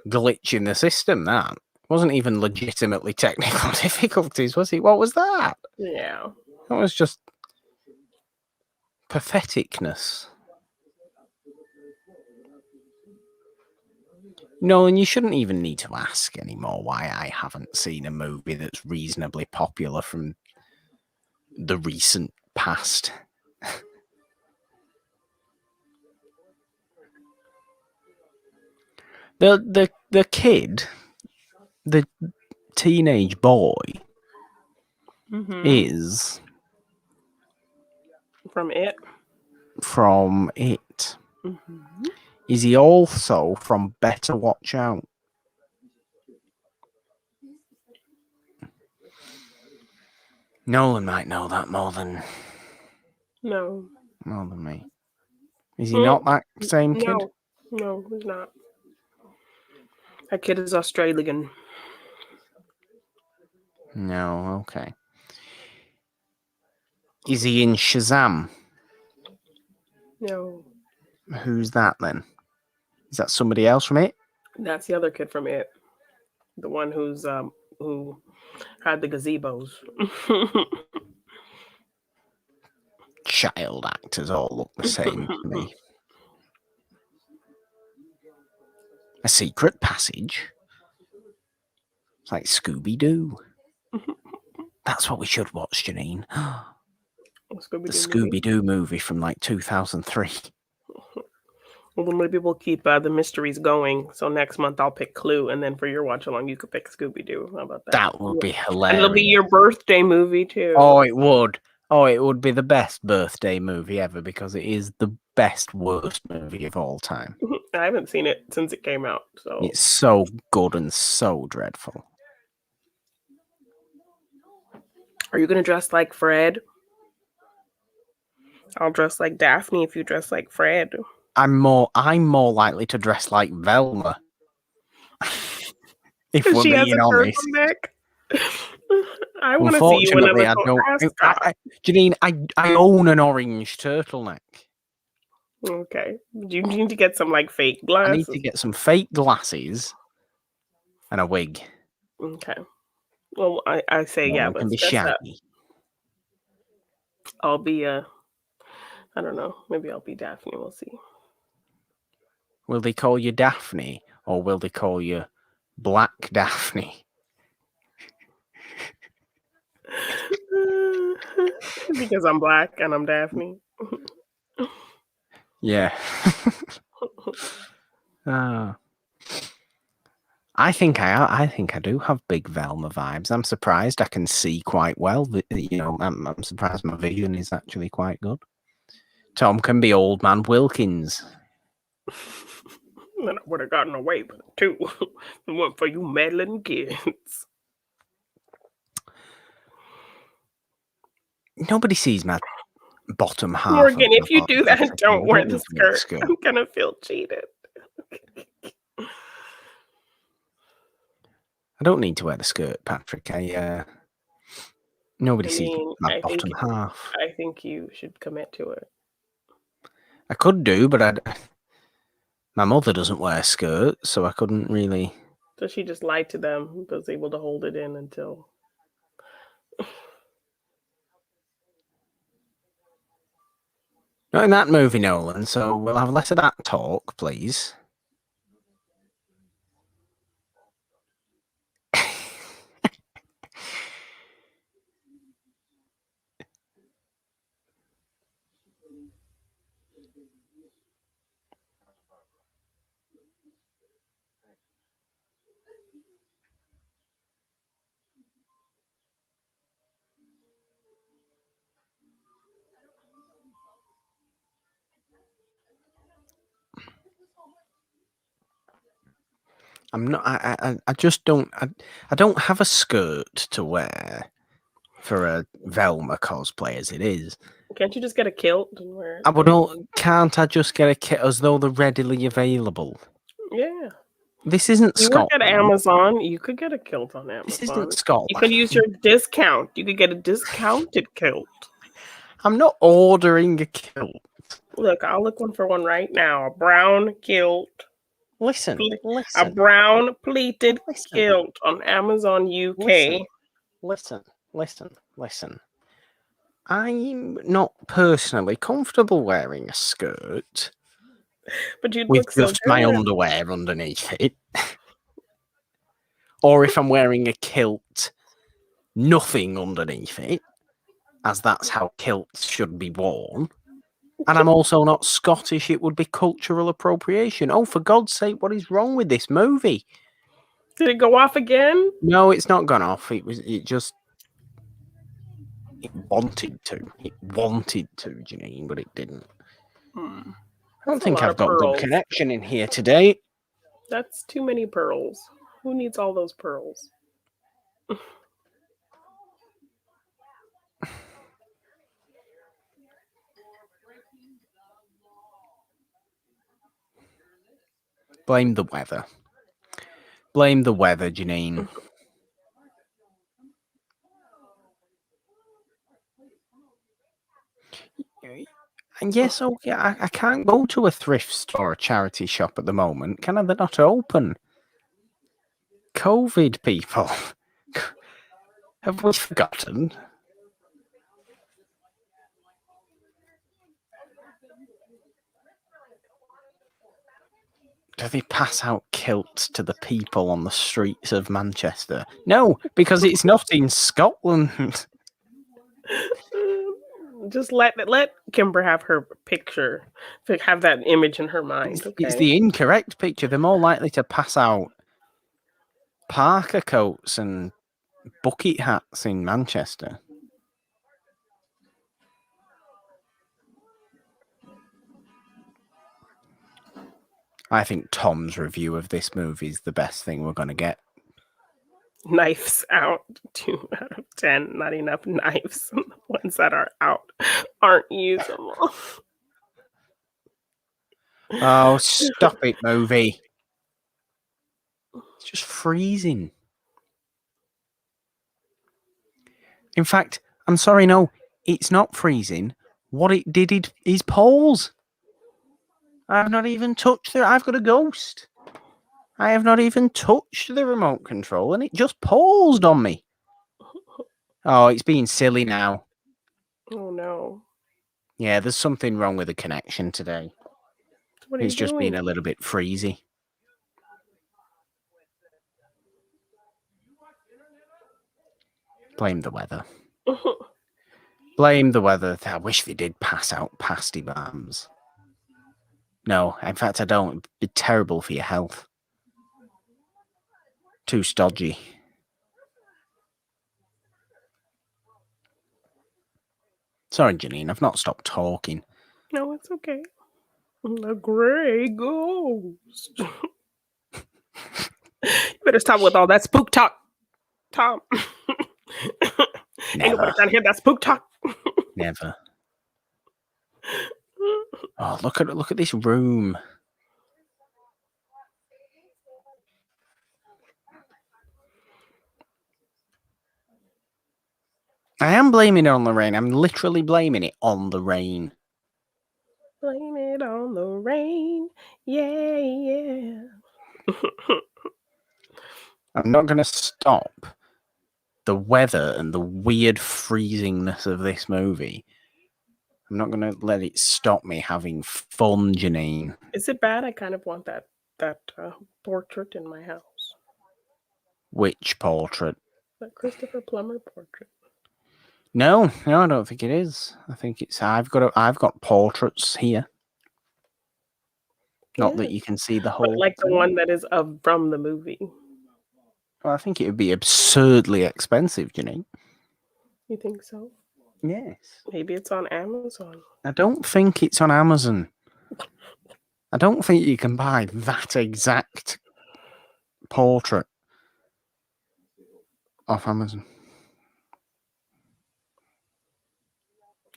Speaker 2: glitch in the system, that. It wasn't even legitimately technical difficulties, was it? What was that?
Speaker 1: Yeah.
Speaker 2: That was just patheticness. No, and you shouldn't even need to ask anymore why I haven't seen a movie that's reasonably popular from the recent past. The kid, the teenage boy, is
Speaker 1: From it.
Speaker 2: from It.
Speaker 1: Mm-hmm.
Speaker 2: Is he also from Better Watch Out? Nolan might know that more than me. Is he not that same kid?
Speaker 1: No, he's not. That kid is Australian.
Speaker 2: No, okay. Is he in Shazam?
Speaker 1: No.
Speaker 2: Who's that then? Is that somebody else from It?
Speaker 1: That's the other kid from it. The one who had the gazebos.
Speaker 2: Child actors all look the same to me. A Secret Passage? It's like Scooby-Doo. That's what we should watch, Janine. The Scooby-Doo movie from like 2003.
Speaker 1: Well, then maybe we'll keep the mysteries going. So next month I'll pick Clue, and then for your watch along, you could pick Scooby-Doo. How about that?
Speaker 2: That would be hilarious.
Speaker 1: And it'll be your birthday movie too.
Speaker 2: Oh, it would. Oh, it would be the best birthday movie ever because it is the best worst movie of all time.
Speaker 1: I haven't seen it since it came out. So
Speaker 2: it's so good and so dreadful.
Speaker 1: Are you gonna dress like Fred? I'll dress like Daphne if you dress like Fred.
Speaker 2: I'm more likely to dress like Velma. If we're
Speaker 1: she
Speaker 2: being honest.
Speaker 1: I want to see you in a little ascot.
Speaker 2: Janine, I own an orange turtleneck.
Speaker 1: Okay. You need to get some like fake glasses.
Speaker 2: I need to get some fake glasses and a wig.
Speaker 1: Okay. Well, I say yeah,
Speaker 2: but can be shaggy.
Speaker 1: I'll be I don't know. Maybe I'll be Daphne. We'll see.
Speaker 2: Will they call you Daphne or will they call you Black Daphne?
Speaker 1: Because I'm black and I'm Daphne.
Speaker 2: Yeah. I think I do have big Velma vibes. I'm surprised I can see quite well. I'm surprised my vision is actually quite good. Tom can be Old Man Wilkins.
Speaker 1: Then I would have gotten away with it too. It went for you meddling kids.
Speaker 2: Nobody sees my bottom half.
Speaker 1: Morgan,
Speaker 2: of
Speaker 1: if you do that, don't wear the skirt.
Speaker 2: skirt.
Speaker 1: I'm gonna feel cheated.
Speaker 2: I don't need to wear the skirt, Patrick. Nobody sees my
Speaker 1: I
Speaker 2: bottom half.
Speaker 1: I think you should commit to it.
Speaker 2: I could do, but my mother doesn't wear skirts, so I couldn't really.
Speaker 1: So she just lied to them, was able to hold it in until.
Speaker 2: Not in that movie, Nolan, so we'll have less of that talk, please. I'm not. I just don't. I don't have a skirt to wear for a Velma cosplay as it is.
Speaker 1: Can't you just get a kilt and wear it?
Speaker 2: Can't I just get a kit as though they're readily available?
Speaker 1: Yeah.
Speaker 2: This isn't
Speaker 1: You
Speaker 2: Scotland.
Speaker 1: work at Amazon. You could get a kilt on Amazon.
Speaker 2: This isn't Scotland.
Speaker 1: You could use your discount. You could get a discounted kilt. I'm
Speaker 2: not ordering a kilt.
Speaker 1: Look, I'll look one for one right now. A brown kilt.
Speaker 2: Listen.
Speaker 1: A brown pleated kilt on Amazon UK.
Speaker 2: Listen. I'm not personally comfortable wearing a skirt.
Speaker 1: But you'd
Speaker 2: with
Speaker 1: look so
Speaker 2: just my underwear underneath it. Or if I'm wearing a kilt, nothing underneath it, as that's how kilts should be worn. And I'm also not Scottish, it would be cultural appropriation. Oh, for God's sake, what is wrong with this movie?
Speaker 1: Did it go off again?
Speaker 2: No, it's not gone off. It wanted to. It wanted to, Janine, but it didn't. I don't think I've got good connection in here today.
Speaker 1: That's too many pearls. Who needs all those pearls?
Speaker 2: Blame the weather. Blame the weather, Janine. And yes, okay, I can't go to a thrift store or a charity shop at the moment. Can I? They're not open. COVID, people. Have we forgotten? Do they pass out kilts to the people on the streets of Manchester? No, because it's not in Scotland.
Speaker 1: Just let Kimber have her picture, have that image in her mind. Okay?
Speaker 2: It's the incorrect picture. They're more likely to pass out parka coats and bucket hats in Manchester. I think Tom's review of this movie is the best thing we're going to get.
Speaker 1: Knives out, 2 out of 10. Not enough knives. The ones that are out aren't usable.
Speaker 2: Oh, stop it, movie. It's just freezing. In fact, I'm sorry, no, it's not freezing. What it did is pause. I've not even touched it. I've got a ghost. I have not even touched the remote control and it just paused on me. Oh, it's being silly now.
Speaker 1: Oh, no.
Speaker 2: Yeah, there's something wrong with the connection today. It's just been a little bit freezy. Blame the weather. Blame the weather. I wish they did pass out pasty bombs. No, in fact, I don't. It'd be terrible for your health. Too stodgy. Sorry, Janine, I've not stopped talking.
Speaker 1: No, it's okay. The gray ghost. You better stop with all that spook talk, Tom. Ain't nobody trying to hear that spook talk.
Speaker 2: Never. Oh, look at this room. I am blaming it on the rain. I'm literally blaming it on the rain.
Speaker 1: Blame it on the rain. Yeah, yeah.
Speaker 2: I'm not going to stop the weather and the weird freezingness of this movie. I'm not going to let it stop me having fun, Janine.
Speaker 1: Is it bad? I kind of want that portrait in my house.
Speaker 2: Which portrait?
Speaker 1: That Christopher Plummer portrait.
Speaker 2: No, I don't think it is. I think it's I've got portraits here. Not that you can see the
Speaker 1: But
Speaker 2: whole
Speaker 1: like the
Speaker 2: thing.
Speaker 1: one that is from the movie.
Speaker 2: Well, I think it would be absurdly expensive, Janine.
Speaker 1: You think so?
Speaker 2: Yes.
Speaker 1: Maybe it's on Amazon.
Speaker 2: I don't think it's on Amazon. I don't think you can buy that exact portrait off Amazon.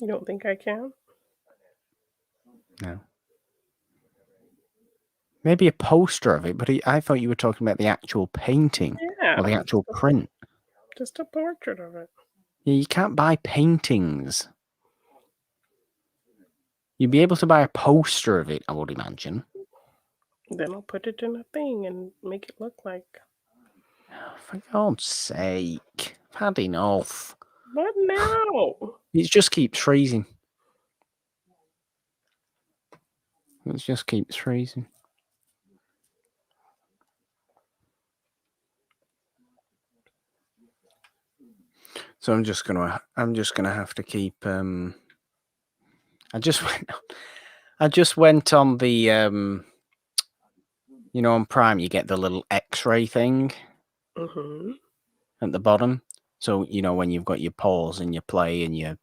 Speaker 1: You don't think I can?
Speaker 2: No. Maybe a poster of it, but I thought you were talking about the actual painting
Speaker 1: Yeah.
Speaker 2: or the actual print.
Speaker 1: Just a portrait of it.
Speaker 2: Yeah, you can't buy paintings. You'd be able to buy a poster of it, I would imagine.
Speaker 1: Then I'll put it in a thing and make it look like.
Speaker 2: Oh, for God's sake. I've had enough.
Speaker 1: What now?
Speaker 2: It just keeps freezing. It just keeps freezing. So I'm just gonna have to keep I just went on the on Prime you get the little X-ray thing
Speaker 1: Mm-hmm.
Speaker 2: at the bottom. So when you've got your pause and your play and your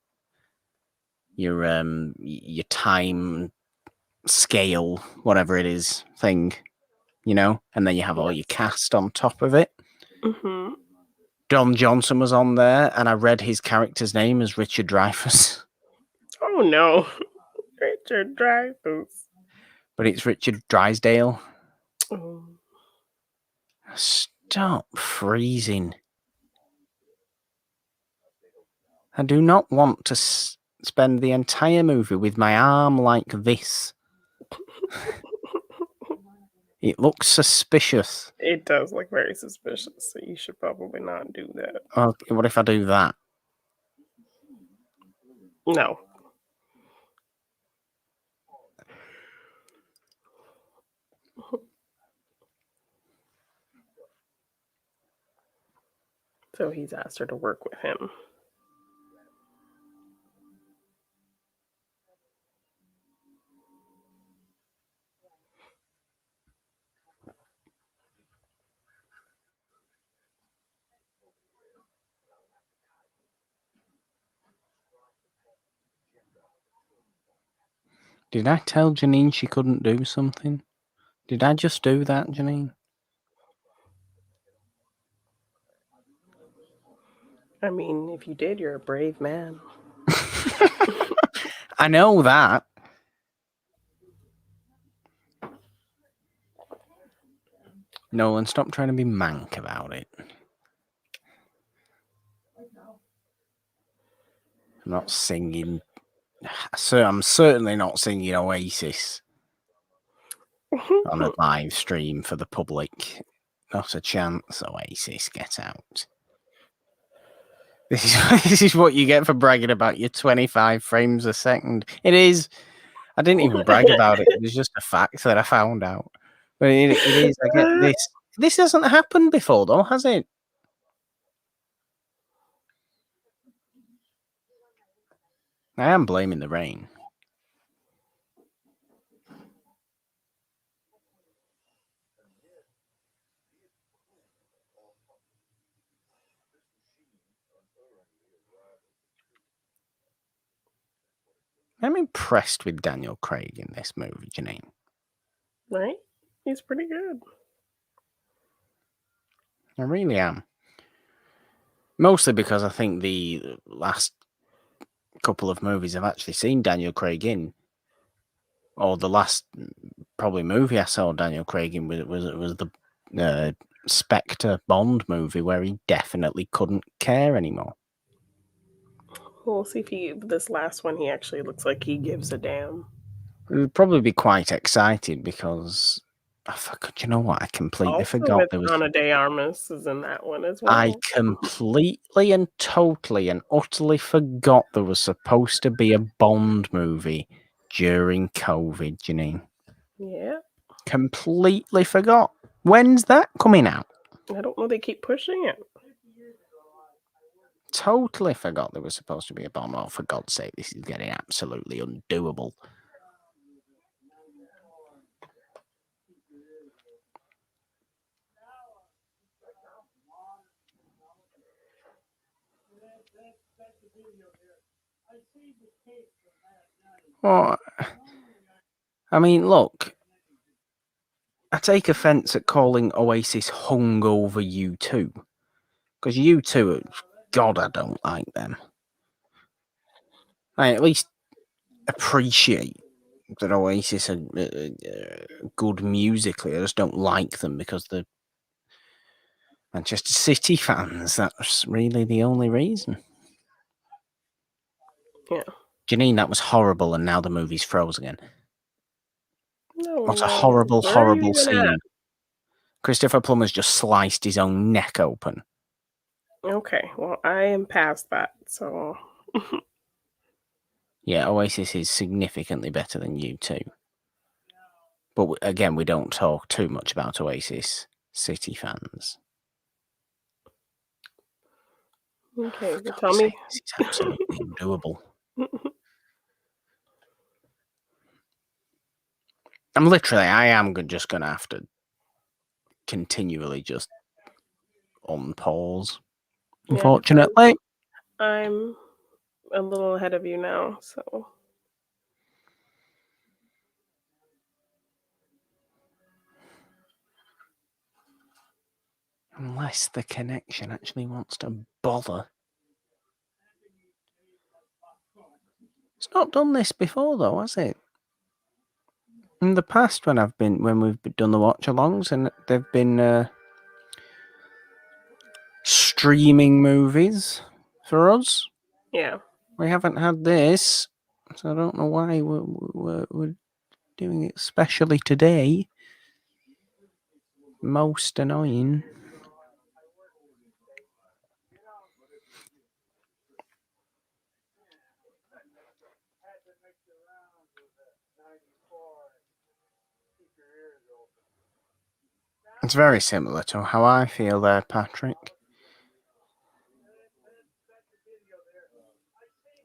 Speaker 2: time scale, whatever it is, thing, and then you have all your cast on top of it.
Speaker 1: Mm-hmm.
Speaker 2: Don Johnson was on there, and I read his character's name as Richard Dreyfuss.
Speaker 1: Oh no, Richard Dreyfuss.
Speaker 2: But it's Richard Drysdale.
Speaker 1: Oh.
Speaker 2: Stop freezing. I do not want to spend the entire movie with my arm like this. It looks suspicious.
Speaker 1: It does look very suspicious, so you should probably not do that.
Speaker 2: Okay, what if I do that?
Speaker 1: No. So he's asked her to work with him.
Speaker 2: Did I tell Janine she couldn't do something? Did I just do that, Janine?
Speaker 1: I mean, if you did, you're a brave man.
Speaker 2: I know that. Nolan, stop trying to be mank about it. I'm not singing. So I'm certainly not singing Oasis on a live stream for the public. Not a chance, Oasis, get out. This is what you get for bragging about your 25 frames a second. It is. I didn't even brag about it. It was just a fact that I found out. But it is. I get this. This hasn't happened before, though, has it? I am blaming the rain. I'm impressed with Daniel Craig in this movie, Janine.
Speaker 1: Right? He's pretty good.
Speaker 2: I really am. Mostly because I think the last couple of movies I've actually seen Daniel Craig in, or the last probably movie I saw Daniel Craig in was the Spectre Bond movie, where he definitely couldn't care anymore.
Speaker 1: We'll see if this last one, he actually looks like he gives a damn.
Speaker 2: I'd probably be quite excited because I forgot. You know what? I completely
Speaker 1: Also
Speaker 2: forgot
Speaker 1: with
Speaker 2: there was.
Speaker 1: Ana de Armas is in that one as
Speaker 2: I
Speaker 1: well.
Speaker 2: completely and totally and utterly forgot there was supposed to be a Bond movie during COVID, Janine.
Speaker 1: Yeah.
Speaker 2: Completely forgot. When's that coming out?
Speaker 1: I don't know, they keep pushing it.
Speaker 2: Totally forgot there was supposed to be a Bond. Oh, for God's sake, this is getting absolutely undoable. Well, I mean, look, I take offence at calling Oasis hungover U2, because U2, God, I don't like them. I at least appreciate that Oasis are good musically. I just don't like them because they're Manchester City fans. That's really the only reason.
Speaker 1: Yeah.
Speaker 2: Janine, that was horrible, and now the movie's froze again.
Speaker 1: No,
Speaker 2: What a
Speaker 1: no.
Speaker 2: horrible,
Speaker 1: Where are you
Speaker 2: horrible
Speaker 1: even at?
Speaker 2: scene. Christopher Plummer's just sliced his own neck open.
Speaker 1: Okay, well, I am past that, so
Speaker 2: Yeah, Oasis is significantly better than U2. But again, we don't talk too much about Oasis City fans.
Speaker 1: okay,
Speaker 2: For
Speaker 1: well,
Speaker 2: God's
Speaker 1: tell
Speaker 2: sake,
Speaker 1: me.
Speaker 2: this is absolutely undoable. I am just going to have to continually just on pause,
Speaker 1: Yeah,
Speaker 2: unfortunately.
Speaker 1: I'm a little ahead of you now, so
Speaker 2: Unless the connection actually wants to bother. It's not done this before, though, has it? In the past, when we've done the watch-alongs, and they've been streaming movies for us,
Speaker 1: yeah.
Speaker 2: we haven't had this, so I don't know why we're doing it specially today. Most annoying. It's very similar to how I feel there, Patrick.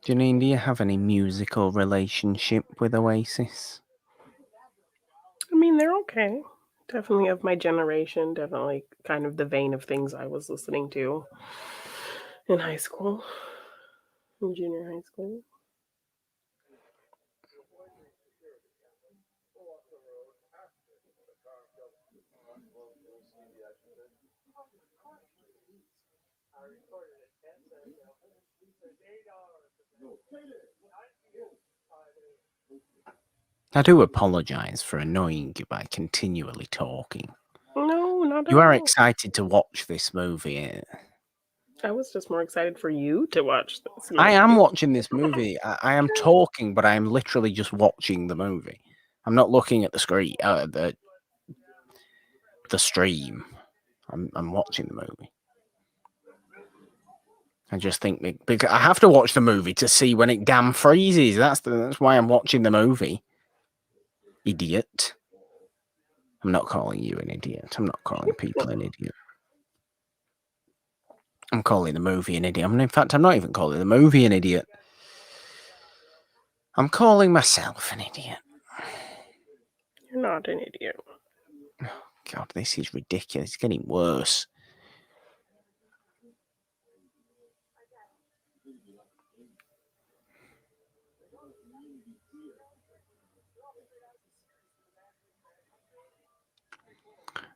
Speaker 2: Janine, do you have any musical relationship with Oasis?
Speaker 1: I mean, they're okay. Definitely of my generation, definitely kind of the vein of things I was listening to in high school, in junior high school.
Speaker 2: I do apologise for annoying you by continually talking.
Speaker 1: No, not at
Speaker 2: You are
Speaker 1: all.
Speaker 2: excited to watch this movie.
Speaker 1: I was just more excited for you to watch this
Speaker 2: I
Speaker 1: movie.
Speaker 2: am watching this movie. I am talking, but I am literally just watching the movie. I'm not looking at the screen, the stream. I'm watching the movie. I just think because I have to watch the movie to see when it damn freezes. That's why I'm watching the movie. Idiot. I'm not calling you an idiot. I'm not calling people an idiot. I'm calling the movie an idiot. In fact, I'm not even calling the movie an idiot. I'm calling myself an idiot.
Speaker 1: You're not an idiot.
Speaker 2: God, this is ridiculous. It's getting worse.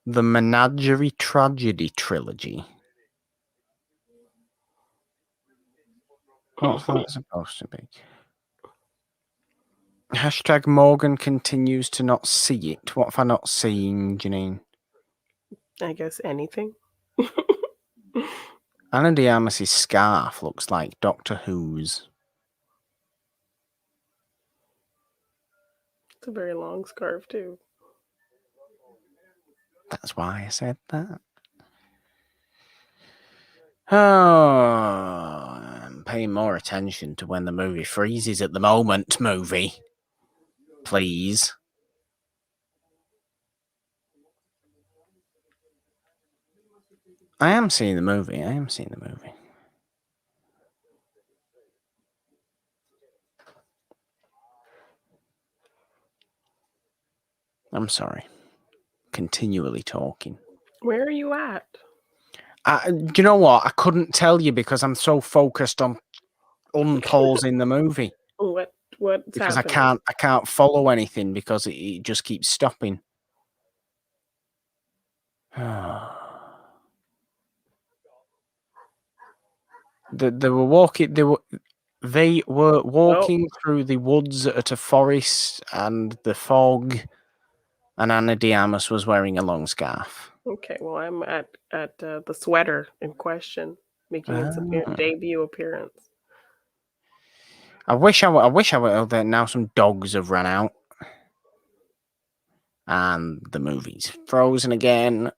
Speaker 2: The Menagerie Tragedy trilogy. What's that supposed to be? Hashtag Morgan continues to not see it. What have I not seen, Janine?
Speaker 1: I guess anything.
Speaker 2: Anna de Armas's scarf looks like Doctor Who's.
Speaker 1: It's a very long scarf, too.
Speaker 2: That's why I said that. Oh, I'm paying more attention to when the movie freezes at the moment, movie. Please. I am seeing the movie. I'm sorry. Continually talking.
Speaker 1: Where are you at?
Speaker 2: Do you know what? I couldn't tell you because I'm so focused on unpausing the movie.
Speaker 1: What's
Speaker 2: Because
Speaker 1: happening?
Speaker 2: I can't follow anything because it just keeps stopping. They were walking. They were walking through the woods at a forest and the fog, and Anna de Armas was wearing a long scarf.
Speaker 1: Okay, well, I'm at the sweater in question, making its debut appearance.
Speaker 2: I wish I were there. Now some dogs have run out, and the movie's frozen again.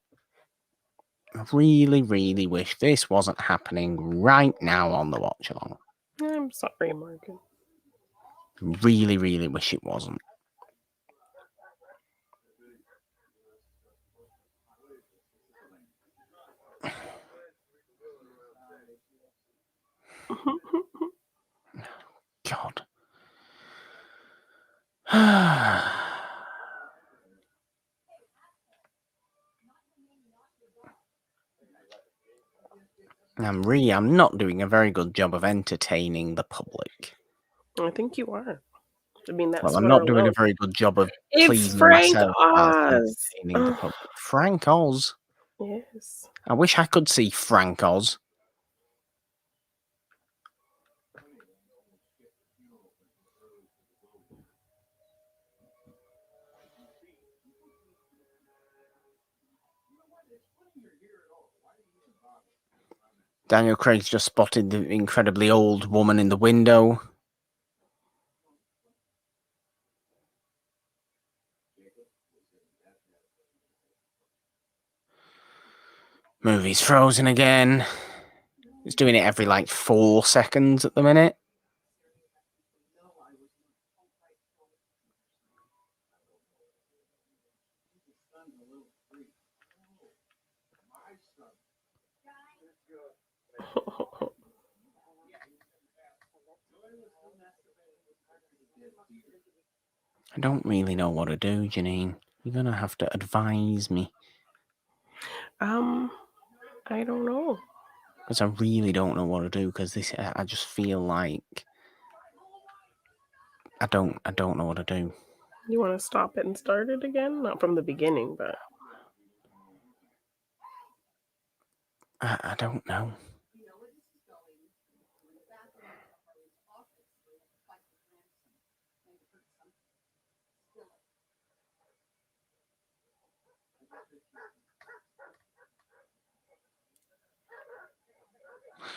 Speaker 2: I really, really wish this wasn't happening right now on the watch along.
Speaker 1: I'm sorry, Morgan.
Speaker 2: Really, really wish it wasn't. God. I'm not doing a very good job of entertaining the public.
Speaker 1: I think you are. I mean, that
Speaker 2: Well, I'm
Speaker 1: sweater
Speaker 2: not doing
Speaker 1: alone.
Speaker 2: a very good job of
Speaker 1: It's
Speaker 2: pleasing
Speaker 1: Frank
Speaker 2: myself whilst
Speaker 1: Oz.
Speaker 2: entertaining the public. Frank Oz.
Speaker 1: Yes.
Speaker 2: I wish I could see Frank Oz. Daniel Craig's just spotted the incredibly old woman in the window. Movie's frozen again. It's doing it every like 4 seconds at the minute. I don't really know what to do, Janine. You're gonna have to advise me.
Speaker 1: I don't know.
Speaker 2: Because I really don't know what to do. Because I just feel like I don't know what to do.
Speaker 1: You want to stop it and start it again? Not from the beginning, but
Speaker 2: I don't know.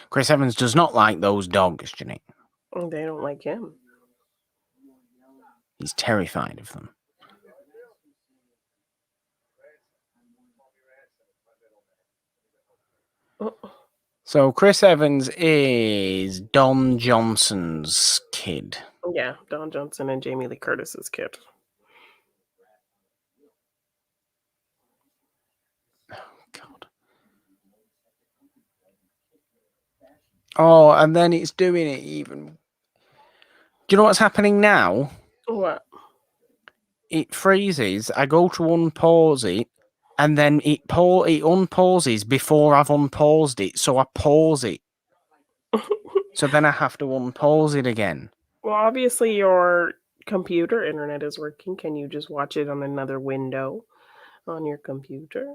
Speaker 2: Chris Evans does not like those dogs, Janine.
Speaker 1: they don't like him.
Speaker 2: He's terrified of them. So Chris Evans is Don Johnson's kid.
Speaker 1: Yeah, Don Johnson and Jamie Lee Curtis's kid.
Speaker 2: God. Oh, and then it's doing it even. Do you know what's happening now?
Speaker 1: What?
Speaker 2: It freezes. I go to unpause it, and then it unpauses before I've unpaused it. So I pause it. So then I have to unpause it again.
Speaker 1: Well, obviously your computer internet is working. Can you just watch it on another window on your computer?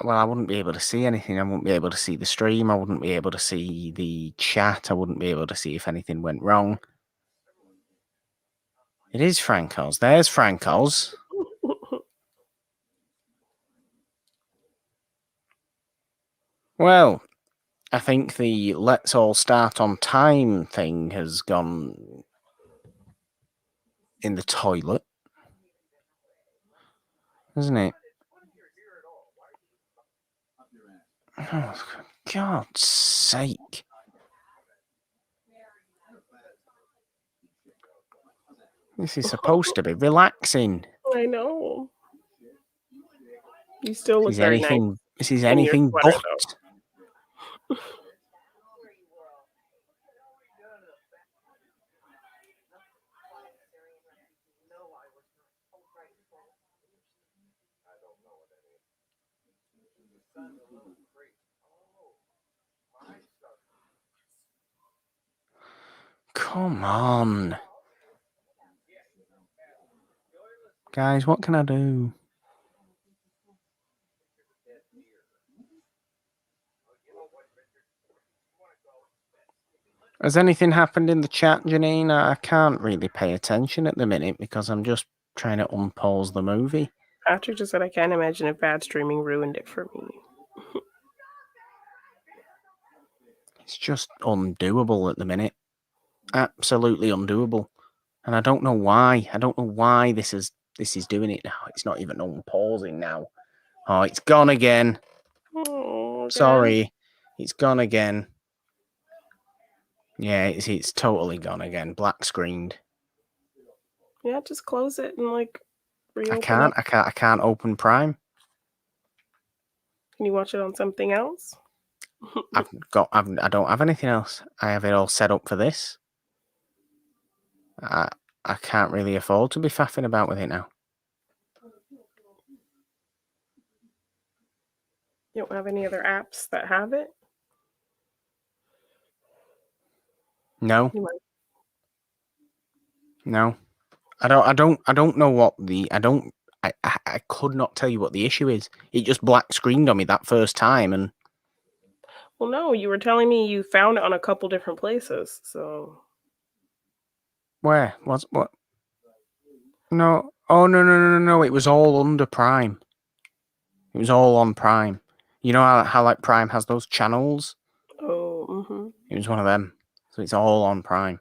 Speaker 2: Well, I wouldn't be able to see anything. I wouldn't be able to see the stream. I wouldn't be able to see the chat. I wouldn't be able to see if anything went wrong. It is Franco's. There's Franco's. Well, I think the let's all start on time thing has gone in the toilet, hasn't it? Oh, for God's sake. This is supposed to be relaxing.
Speaker 1: I know. You still
Speaker 2: This
Speaker 1: look
Speaker 2: is
Speaker 1: very nice
Speaker 2: anything. This is
Speaker 1: in your
Speaker 2: anything
Speaker 1: sweater,
Speaker 2: but.
Speaker 1: though.
Speaker 2: Come on. Guys, what can I do? Has anything happened in the chat, Janine? I can't really pay attention at the minute because I'm just trying to unpause the movie.
Speaker 1: Patrick just said, I can't imagine if bad streaming ruined it for me.
Speaker 2: It's just undoable at the minute. Absolutely undoable. And I don't know why. I don't know why this is doing it now. It's not even unpausing now. Oh, it's gone again.
Speaker 1: Oh,
Speaker 2: Sorry. It's gone again. Yeah, it's totally gone again. Black screened.
Speaker 1: Yeah, just close it and like reopen it.
Speaker 2: I can't open Prime.
Speaker 1: Can you watch it on something else?
Speaker 2: I don't have anything else. I have it all set up for this. I can't really afford to be faffing about with it now.
Speaker 1: You don't have any other apps that have it?
Speaker 2: No.
Speaker 1: You might.
Speaker 2: No. I don't know what the I could not tell you what the issue is. It just black screened on me that first time and
Speaker 1: Well, no, you were telling me you found it on a couple different places, so.
Speaker 2: where? What? No. Oh, no. It was all under Prime. It was all on Prime. You know how like Prime has those channels?
Speaker 1: Oh, mm-hmm.
Speaker 2: It was one of them. So it's all on Prime.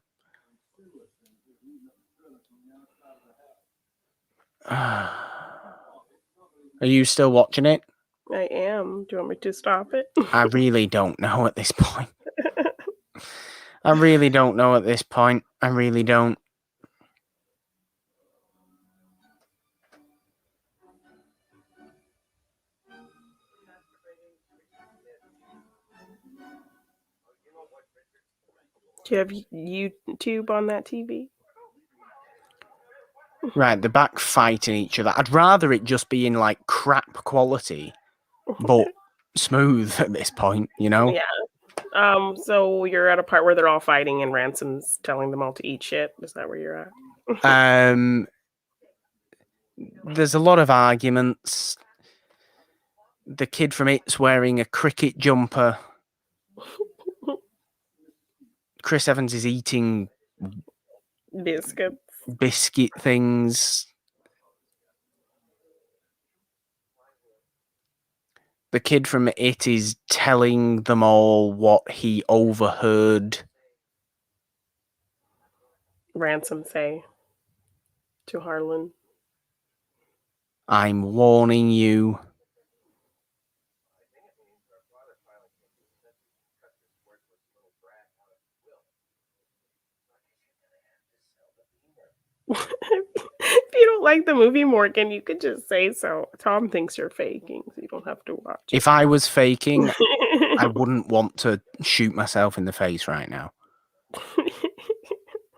Speaker 2: Are you still watching it?
Speaker 1: I am. Do you want me to stop it?
Speaker 2: I really don't know at this point. I really don't know at this point. I really don't.
Speaker 1: Do you have YouTube on that TV?
Speaker 2: Right, they're back fighting each other. I'd rather it just be in like crap quality, but smooth at this point, you know?
Speaker 1: Yeah. So you're at a part where they're all fighting and Ransom's telling them all to eat shit. Is that where you're at?
Speaker 2: There's a lot of arguments. The kid from It's wearing a cricket jumper. Chris Evans is eating biscuit things. The kid from It is telling them all what he overheard
Speaker 1: Ransom say to Harlan.
Speaker 2: I'm warning you.
Speaker 1: If you don't like the movie, Morgan, you could just say so. Tom thinks you're faking, so you don't have to watch it.
Speaker 2: If I was faking, I wouldn't want to shoot myself in the face right now.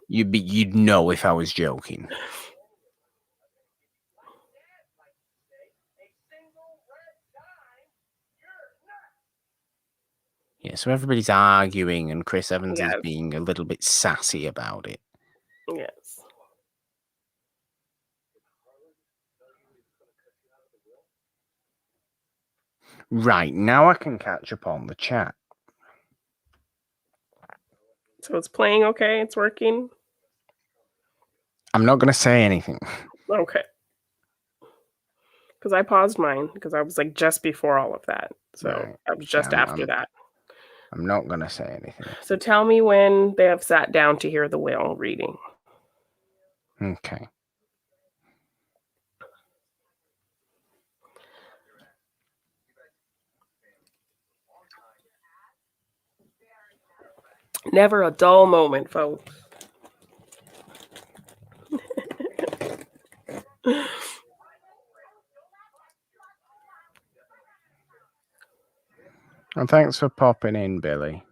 Speaker 2: You'd know if I was joking. Yeah, so everybody's arguing and Chris Evans is being a little bit sassy about it.
Speaker 1: Yes.
Speaker 2: Right, now I can catch up on the chat.
Speaker 1: So it's playing okay? It's working?
Speaker 2: I'm not going to say anything.
Speaker 1: Okay. Because I paused mine because I was like just before all of that. So
Speaker 2: Right.
Speaker 1: I was just after that.
Speaker 2: I'm not going to say anything.
Speaker 1: So tell me when they have sat down to hear the will reading.
Speaker 2: Okay.
Speaker 1: Never a dull moment, folks.
Speaker 2: And thanks for popping in, Billy.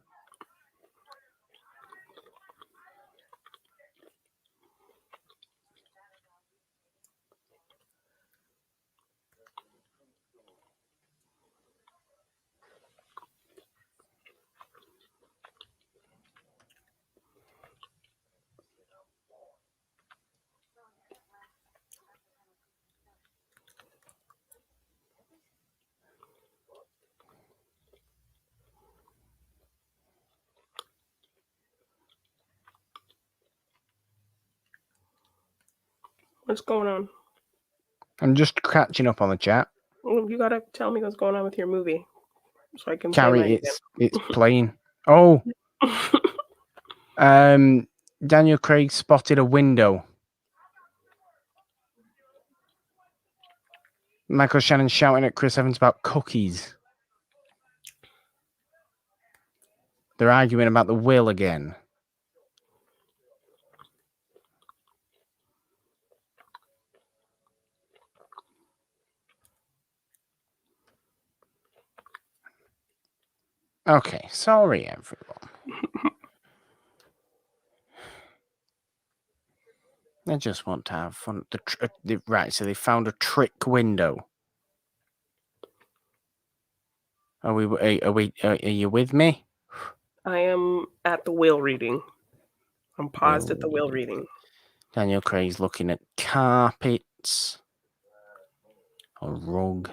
Speaker 1: What's going on?
Speaker 2: I'm just catching up on the chat.
Speaker 1: Well, you gotta tell me what's going on with your movie, so I can say
Speaker 2: Carrie,
Speaker 1: my
Speaker 2: it's playing. Oh, Daniel Craig spotted a window. Michael Shannon shouting at Chris Evans about cookies. They're arguing about the will again. Okay, sorry everyone. I just want to have fun. Right, so they found a trick window. Are you with me?
Speaker 1: I am at the will reading. I'm paused at the will reading.
Speaker 2: Daniel Craig's looking at carpets. A rug.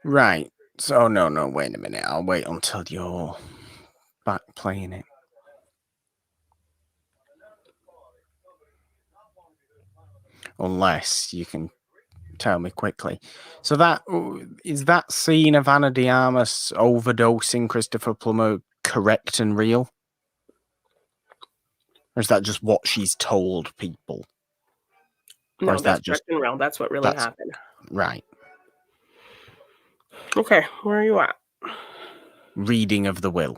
Speaker 2: Right. So no, wait a minute. I'll wait until you're back playing it. Unless you can tell me quickly. So that scene of Ana de Armas overdosing Christopher Plummer correct and real? Or is that just what she's told people?
Speaker 1: No, that's correct and real. That's what really happened.
Speaker 2: Right.
Speaker 1: Okay, where are you at?
Speaker 2: Reading of the will.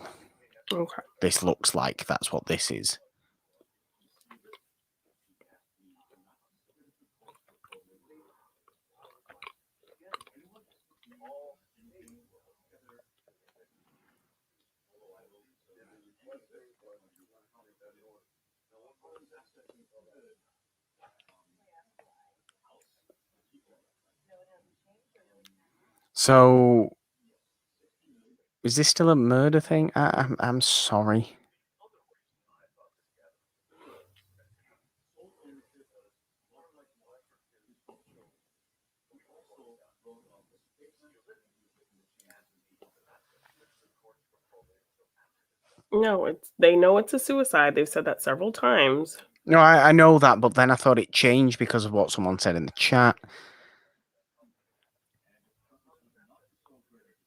Speaker 1: Okay.
Speaker 2: This looks like that's what this is. So, is this still a murder thing? I'm sorry.
Speaker 1: No, they know it's a suicide. They've said that several times.
Speaker 2: No, I know that, but then I thought it changed because of what someone said in the chat.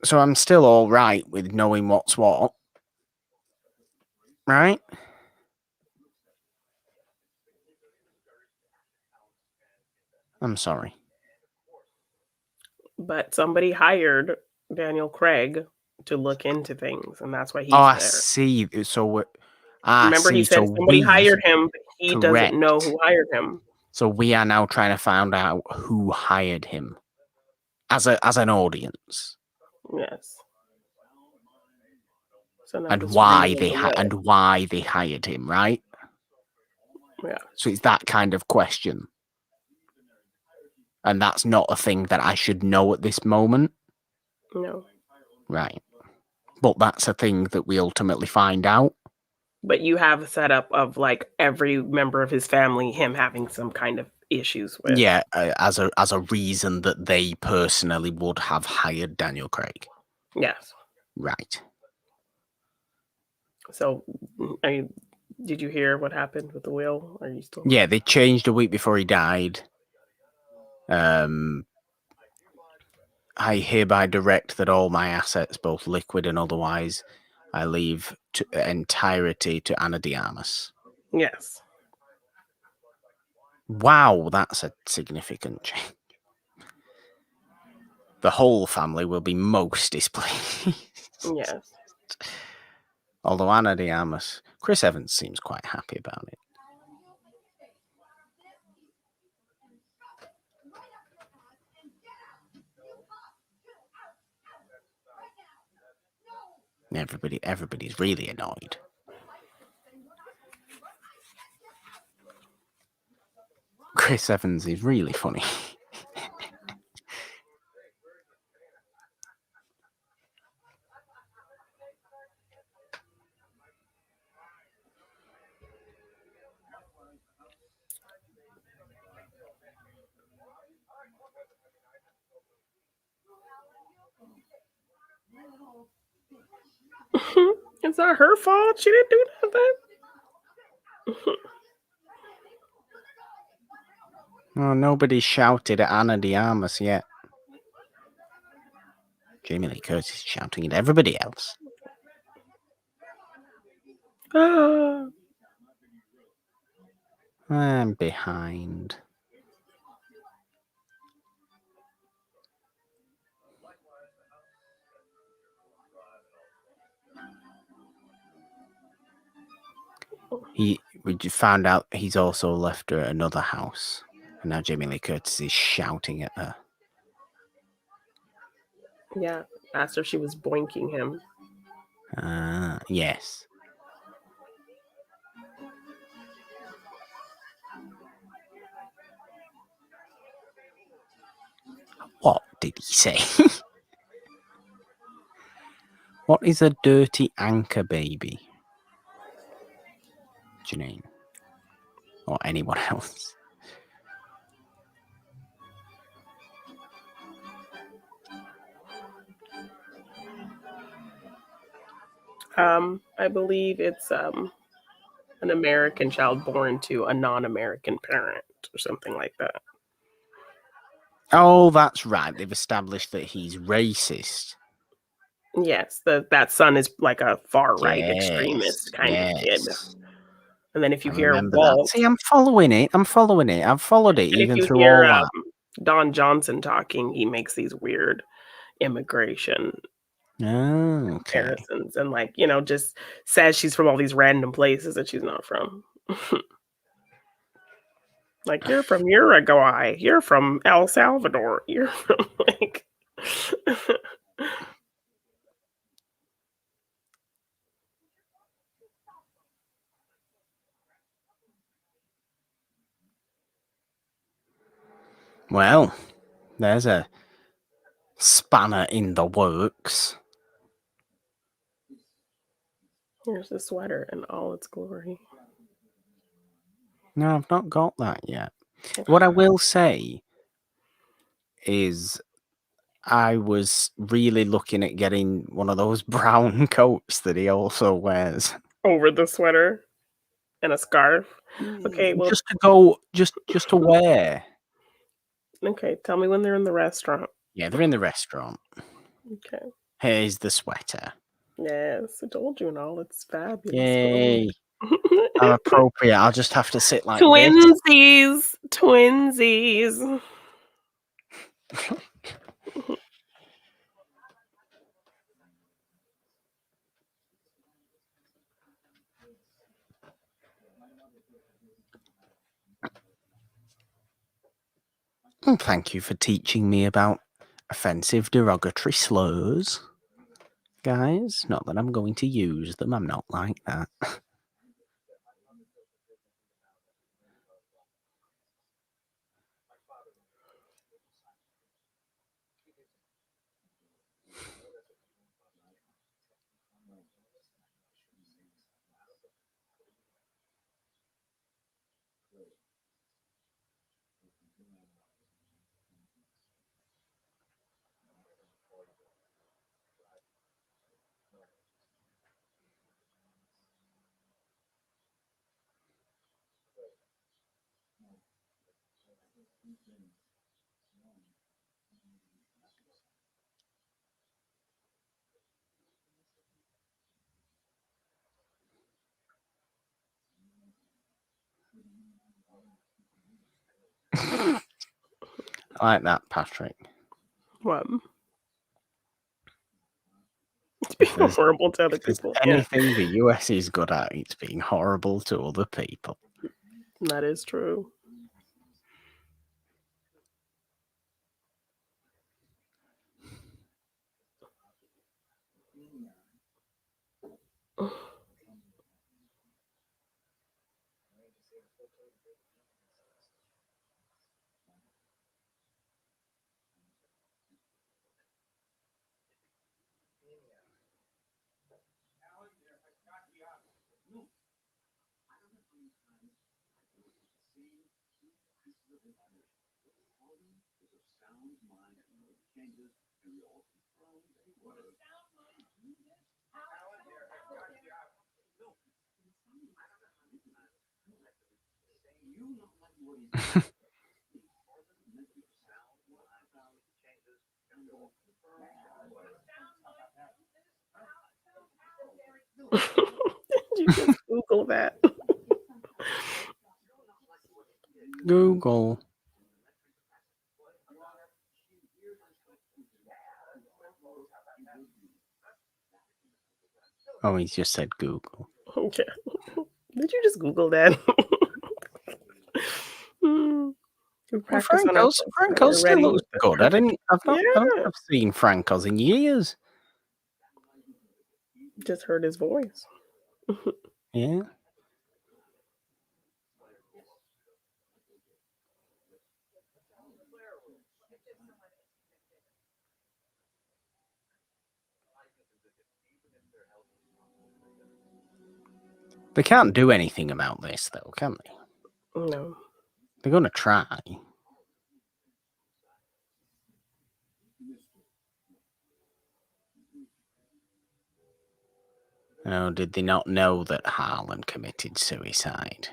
Speaker 2: So I'm still all right with knowing what's what. Right? I'm sorry.
Speaker 1: But somebody hired Daniel Craig to look into things, and that's why he's
Speaker 2: I
Speaker 1: there.
Speaker 2: see. So,
Speaker 1: Remember, he said somebody hired him, but he doesn't know who hired him.
Speaker 2: So we are now trying to find out who hired him as an audience.
Speaker 1: Yes. So
Speaker 2: and why they hired him, right?
Speaker 1: Yeah.
Speaker 2: So it's that kind of question. And that's not a thing that I should know at this moment.
Speaker 1: No.
Speaker 2: Right. But that's a thing that we ultimately find out.
Speaker 1: But you have a setup of, like, every member of his family, him having some kind of issues with.
Speaker 2: Yeah, as a reason that they personally would have hired Daniel Craig.
Speaker 1: Yes.
Speaker 2: Right.
Speaker 1: So, did you hear what happened with the will? Are you still?
Speaker 2: Yeah, they changed a week before he died. I hereby direct that all my assets, both liquid and otherwise, I leave to entirety to Ana de Armas.
Speaker 1: Yes.
Speaker 2: Wow, that's a significant change. The whole family will be most displeased.
Speaker 1: Yes.
Speaker 2: Although Ana de Armas, Chris Evans seems quite happy about it. Everybody's really annoyed. Chris Evans is really funny.
Speaker 1: It's not her fault. She didn't do nothing.
Speaker 2: Oh, nobody's shouted at Ana de Armas yet. Jamie Lee Curtis is shouting at everybody else. I'm behind. We just found out he's also left her another house, and now Jamie Lee Curtis is shouting at her.
Speaker 1: Yeah, asked her if she was boinking him.
Speaker 2: Yes. What did he say? What is a dirty anchor baby? Janine. Or anyone else.
Speaker 1: I believe it's an American child born to a non-American parent or something like that.
Speaker 2: Oh, that's right. They've established that he's racist.
Speaker 1: Yes, that son is like a far-right extremist kind of kid. And then if you hear
Speaker 2: remember
Speaker 1: Walt,
Speaker 2: that. See, I'm following it. I've followed it
Speaker 1: and if
Speaker 2: even
Speaker 1: you
Speaker 2: through
Speaker 1: hear
Speaker 2: all that.
Speaker 1: Don Johnson talking, he makes these weird immigration comparisons and, like, just says she's from all these random places that she's not from. Like, you're from Uruguay, you're from El Salvador, you're from, like.
Speaker 2: Well, there's a spanner in the works.
Speaker 1: Here's the sweater in all its glory.
Speaker 2: No, I've not got that yet. What I will say is I was really looking at getting one of those brown coats that he also wears.
Speaker 1: Over the sweater and a scarf. Okay, well,
Speaker 2: Just to go, just to wear.
Speaker 1: okay, tell me when they're in the restaurant.
Speaker 2: Yeah, they're in the restaurant.
Speaker 1: Okay.
Speaker 2: Here's the sweater.
Speaker 1: Yes, I told you and all. It's fabulous.
Speaker 2: Yay. I'm appropriate. I'll just have to sit like
Speaker 1: Twinsies. Twinsies.
Speaker 2: this. Thank you for teaching me about offensive derogatory slurs. Guys, not that I'm going to use them. I'm not like that. I like that, Patrick.
Speaker 1: What? It's
Speaker 2: If
Speaker 1: being
Speaker 2: there's,
Speaker 1: horrible to other
Speaker 2: if there's
Speaker 1: people.
Speaker 2: anything the US is good at, it's being horrible to other people.
Speaker 1: That is true. Did you just Google that?
Speaker 2: Google. Oh, he's just said Google.
Speaker 1: Okay. Did you just Google that? We
Speaker 2: Well,
Speaker 1: practice on our
Speaker 2: Franco's
Speaker 1: tests and we're
Speaker 2: still
Speaker 1: ready
Speaker 2: looks
Speaker 1: with the
Speaker 2: good. I
Speaker 1: perfect.
Speaker 2: don't think
Speaker 1: Yeah.
Speaker 2: I've seen Franco's in years.
Speaker 1: Just heard his voice.
Speaker 2: Yeah. They can't do anything about this, though, can they?
Speaker 1: No.
Speaker 2: They're going to try. Oh, did they not know that Harlan committed suicide?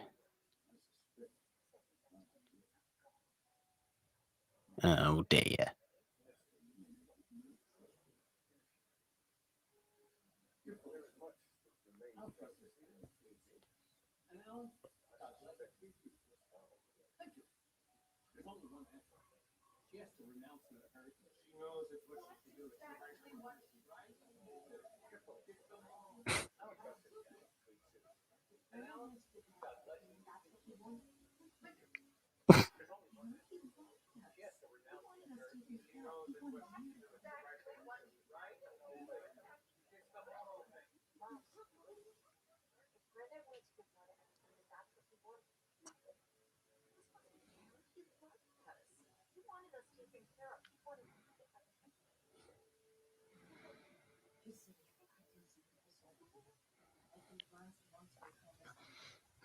Speaker 2: Oh, dear.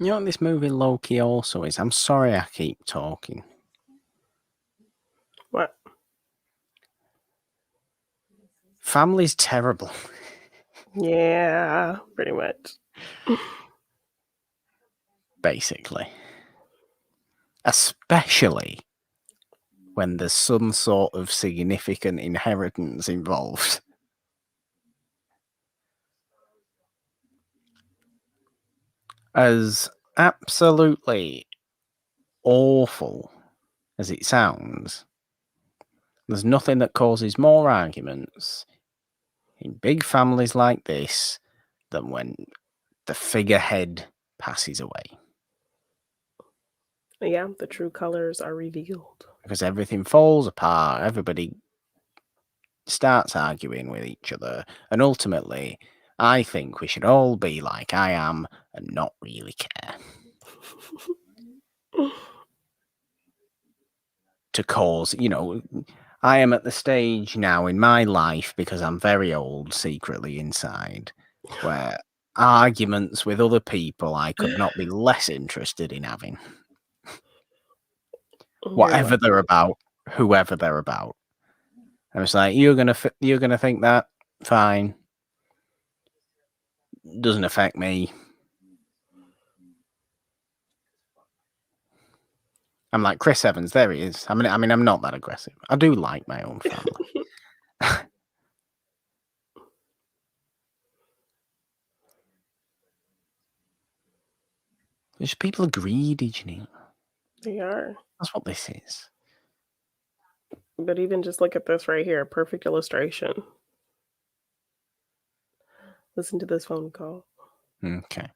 Speaker 2: You know what this movie low-key also is? I'm sorry I keep talking.
Speaker 1: What?
Speaker 2: Family's terrible.
Speaker 1: Yeah, pretty much.
Speaker 2: Basically. Especially when there's some sort of significant inheritance involved. As absolutely awful as it sounds, there's nothing that causes more arguments in big families like this than when the figurehead passes away.
Speaker 1: Yeah, the true colors are revealed.
Speaker 2: Because everything falls apart, everybody starts arguing with each other, and ultimately, I think we should all be like I am and not really care. To cause, I am at the stage now in my life, because I'm very old secretly inside, where arguments with other people I could not be less interested in having. Whatever they're about, whoever they're about. I was like, you're gonna think that, fine. Doesn't affect me. I'm like, Chris Evans, there he is. I mean, I'm not that aggressive. I do like my own family. There's people are greedy, Janine.
Speaker 1: They are.
Speaker 2: That's what this is.
Speaker 1: But even just look at this right here. Perfect illustration. Listen to this phone call.
Speaker 2: Okay.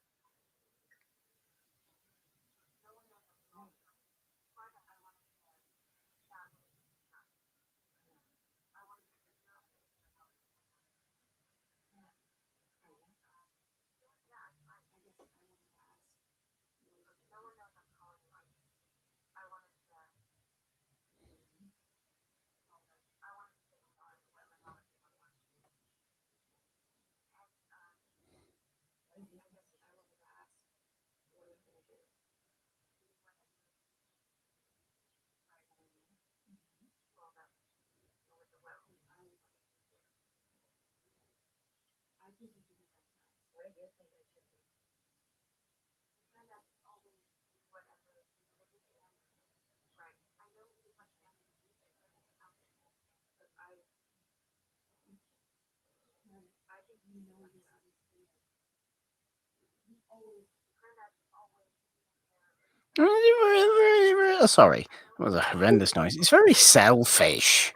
Speaker 2: Sorry, that was a horrendous noise. It's very selfish.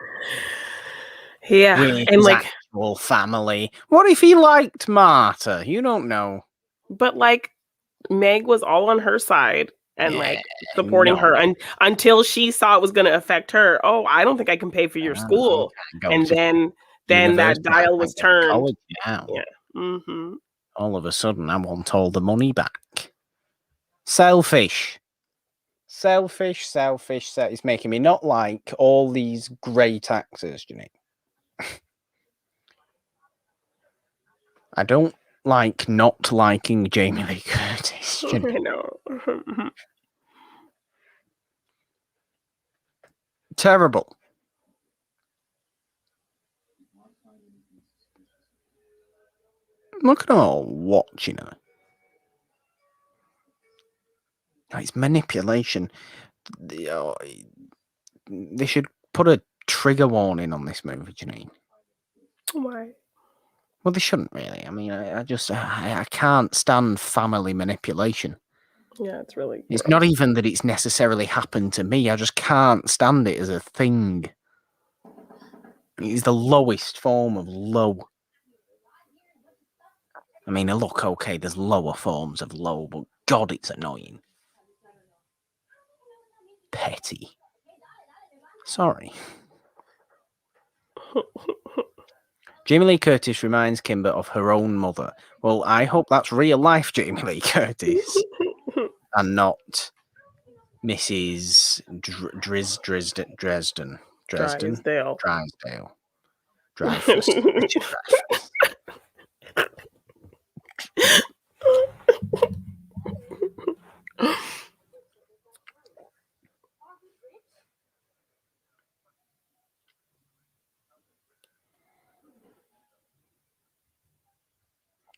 Speaker 1: Yeah,
Speaker 2: With
Speaker 1: and
Speaker 2: his
Speaker 1: like,
Speaker 2: actual family. What if he liked Marta? You don't know.
Speaker 1: but like, Meg was all on her side and
Speaker 2: Yeah,
Speaker 1: like supporting
Speaker 2: no.
Speaker 1: her until she saw it was going to affect her. Oh, I don't think I can pay for your
Speaker 2: I
Speaker 1: school.
Speaker 2: can't go
Speaker 1: And
Speaker 2: to
Speaker 1: then that
Speaker 2: university. I
Speaker 1: dial was
Speaker 2: can't go to
Speaker 1: turned.
Speaker 2: college now.
Speaker 1: Yeah. Mm-hmm.
Speaker 2: All of a sudden, I want all the money back. Selfish. Selfish. It's making me not like all these great actors, you know. I don't like not liking Jamie Lee Curtis. You know?
Speaker 1: I know.
Speaker 2: Terrible. Look at them all watching her. It's manipulation. They should put a trigger warning on this movie, Janine.
Speaker 1: Why?
Speaker 2: Well, they shouldn't really. I mean, I can't stand family manipulation.
Speaker 1: Yeah, it's really
Speaker 2: It's
Speaker 1: gross.
Speaker 2: not even that it's necessarily happened to me. I just can't stand it as a thing. It's the lowest form of low. I mean, look, okay, there's lower forms of low, but God, it's annoying. Petty. Sorry. Jamie Lee Curtis reminds Kimber of her own mother. Well, I hope that's real life Jamie Lee Curtis and not Mrs. Dresden.
Speaker 1: Drysdale.
Speaker 2: Drysdale. Dreyfus. Richard Dreyfus.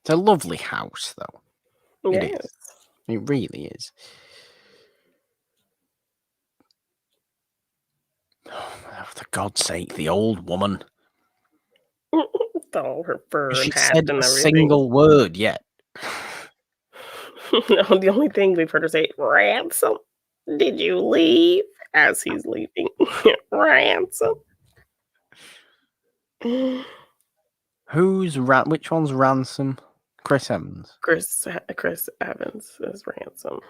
Speaker 2: It's a lovely house, though. It
Speaker 1: Yes.
Speaker 2: is. It really is. Oh, for God's sake, the old woman.
Speaker 1: All her fur
Speaker 2: She
Speaker 1: and hat
Speaker 2: said
Speaker 1: and
Speaker 2: a
Speaker 1: everything.
Speaker 2: single word yet.
Speaker 1: No, the only thing we've heard her say, ransom. Did you leave? As he's leaving. Ransom.
Speaker 2: Which one's Ransom? Chris Evans.
Speaker 1: Chris Evans is Ransom.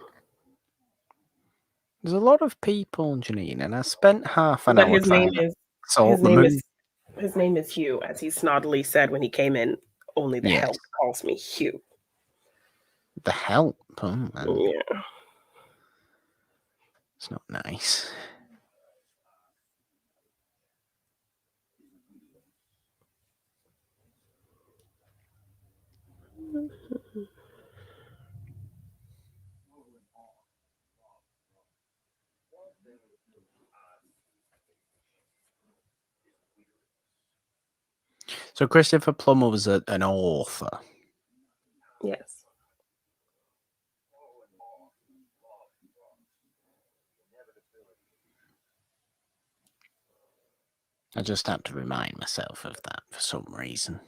Speaker 2: There's a lot of people, Janine, and I spent half an
Speaker 1: But
Speaker 2: hour trying to sort the movie.
Speaker 1: his name is Hugh, as he snoddily said when he came in. Only the help calls me Hugh.
Speaker 2: The help? Oh, man.
Speaker 1: Yeah.
Speaker 2: It's not nice. So Christopher Plummer was an author.
Speaker 1: Yes.
Speaker 2: I just had to remind myself of that for some reason.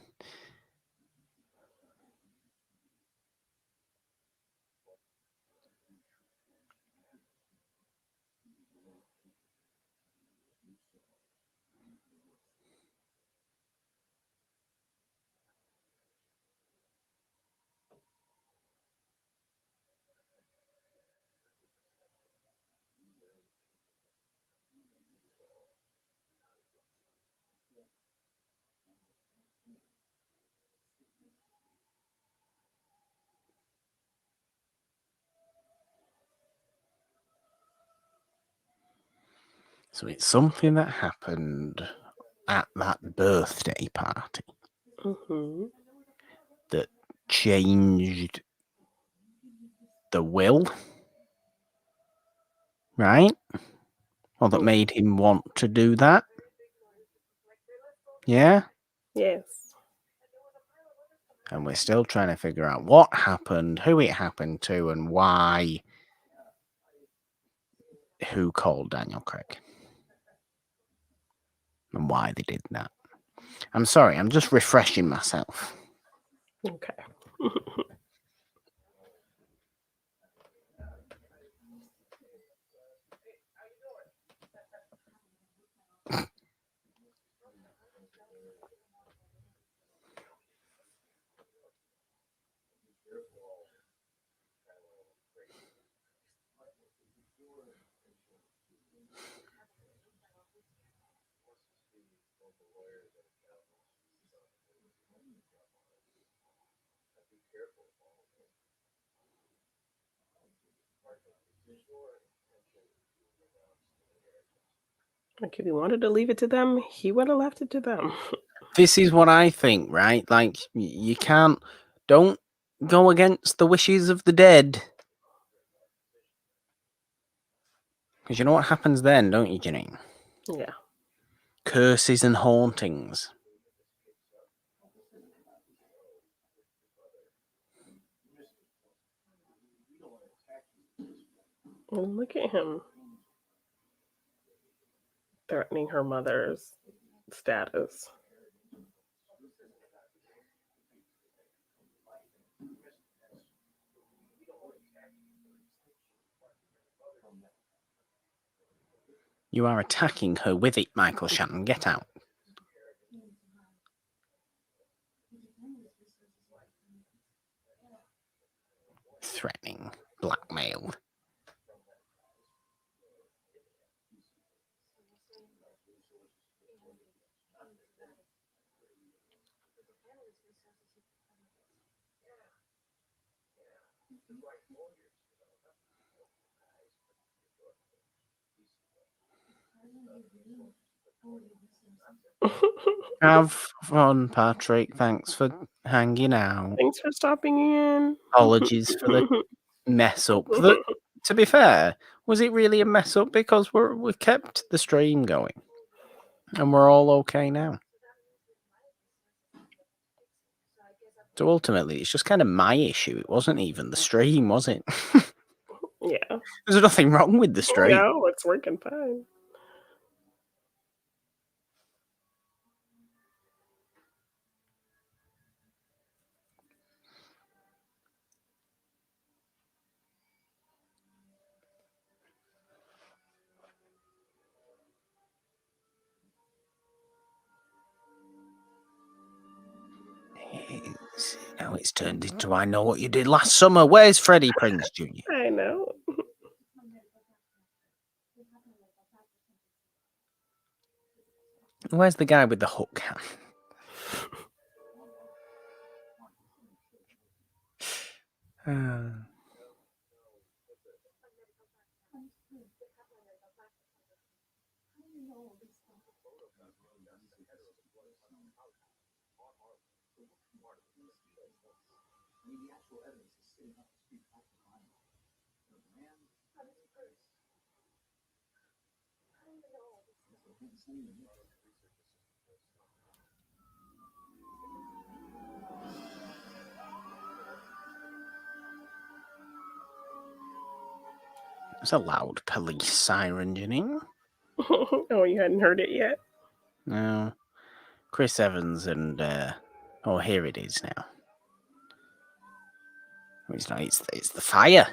Speaker 2: So it's something that happened at that birthday party that changed the will, right? Or that made him want to do that. Yeah?
Speaker 1: Yes.
Speaker 2: And we're still trying to figure out what happened, who it happened to, and why. Who called Daniel Craig. And why they did that. I'm sorry, I'm just refreshing myself.
Speaker 1: Okay. Like, if he wanted to leave it to them, he would have left it to them.
Speaker 2: This is what I think, right? Like, you don't go against the wishes of the dead. Because you know what happens then, don't you, Janine?
Speaker 1: Yeah.
Speaker 2: Curses and hauntings.
Speaker 1: And look at him threatening her mother's status.
Speaker 2: You are attacking her with it, Michael Shannon. Get out. Threatening. Blackmail. Have fun, Patrick. Thanks for hanging out.
Speaker 1: Thanks for stopping in.
Speaker 2: Apologies for the mess up. That, to be fair, was it really a mess up? Because we kept the stream going, and we're all okay now. So ultimately, it's just kind of my issue. It wasn't even the stream, was it?
Speaker 1: Yeah.
Speaker 2: There's nothing wrong with the stream.
Speaker 1: No, it's working fine.
Speaker 2: Now it's turned into I know what you did last summer. Where's Freddie Prinze Jr.?
Speaker 1: I know.
Speaker 2: Where's the guy with the hook hand? It's a loud police siren, Janine.
Speaker 1: Oh, you hadn't heard it yet?
Speaker 2: No. Chris Evans and oh, here it is now. Oh, it's not. It's the fire.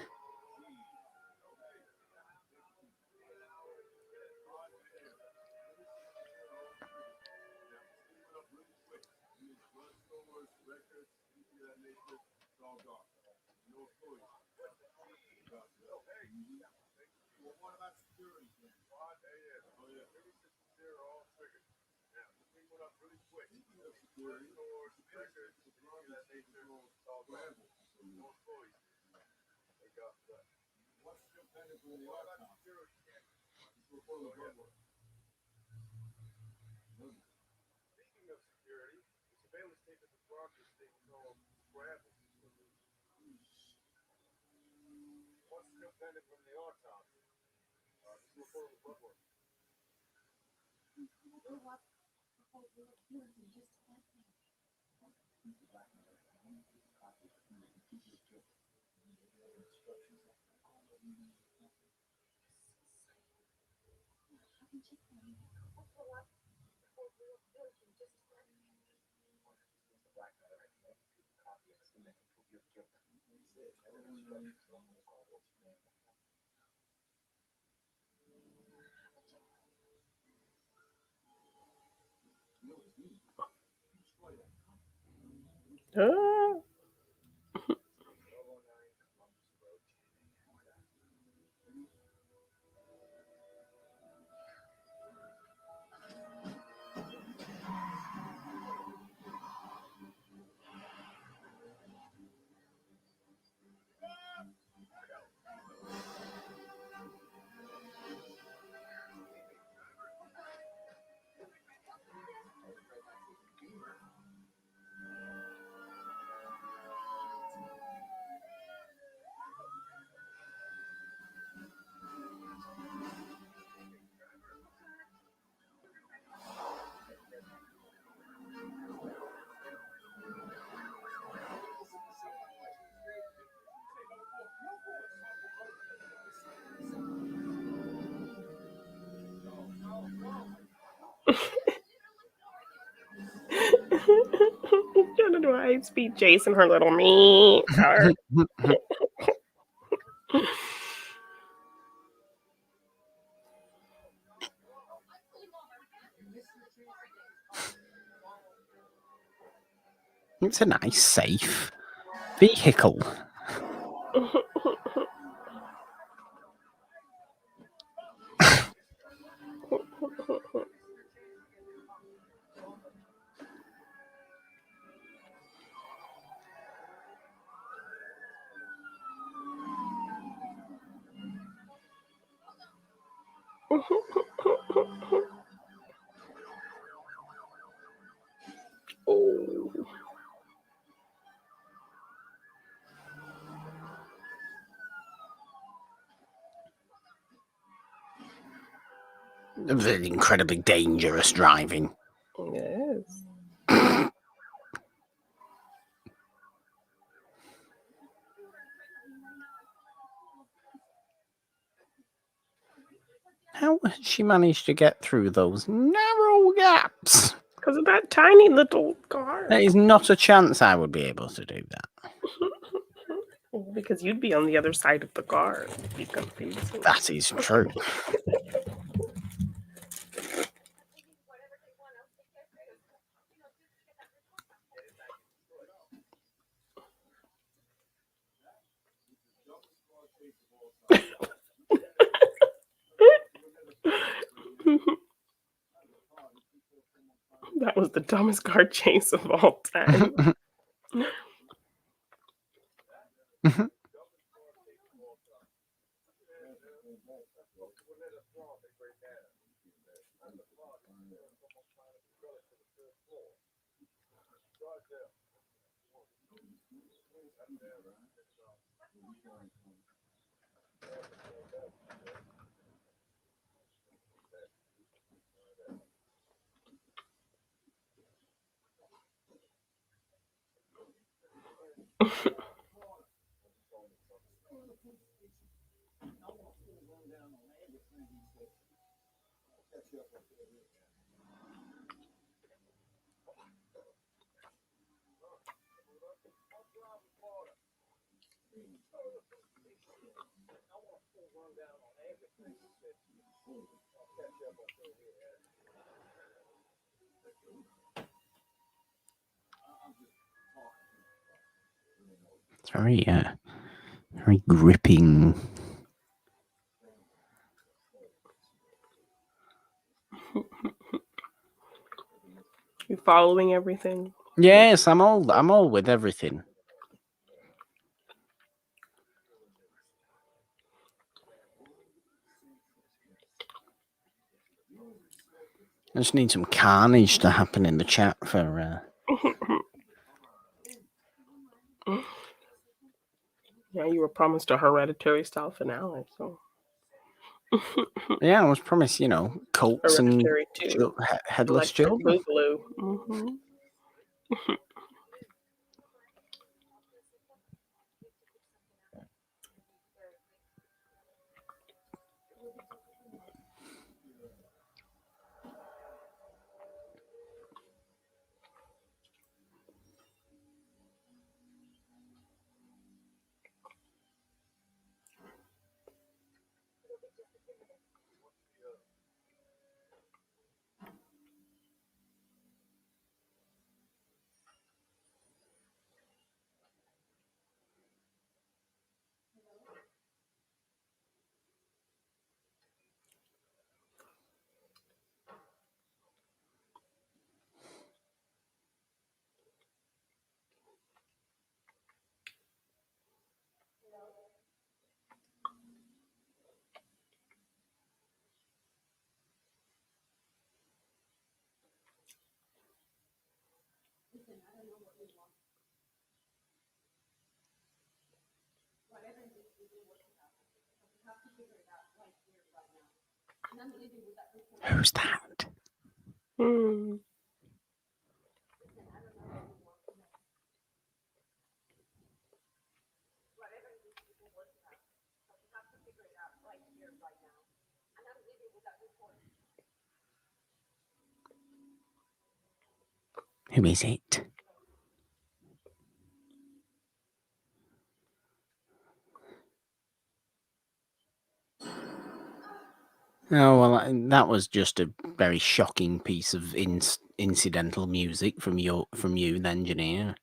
Speaker 1: Ah. Trying to do a high speed chase in her little me car.
Speaker 2: It's a nice, safe vehicle.
Speaker 1: Oh.
Speaker 2: Very incredibly dangerous driving.
Speaker 1: Yes.
Speaker 2: How has she managed to get through those narrow gaps?
Speaker 1: Because of that tiny little car.
Speaker 2: There is not a chance I would be able to do that.
Speaker 1: Because you'd be on the other side of the car. It'd be confusing.
Speaker 2: That is true.
Speaker 1: That was the dumbest car chase of all time.
Speaker 2: It's very gripping.
Speaker 1: You following everything?
Speaker 2: Yes, I'm all with everything. I just need some carnage to happen in the chat for.
Speaker 1: Yeah, you were promised a hereditary style finale, so.
Speaker 2: Yeah, I was promised, Colts and
Speaker 1: Hereditary 2.
Speaker 2: headless
Speaker 1: Electric
Speaker 2: children.
Speaker 1: Boogaloo. Mm-hmm.
Speaker 2: Who's that?
Speaker 1: Mm.
Speaker 2: Who is it? Oh well, that was just a very shocking piece of incidental music from you, the engineer.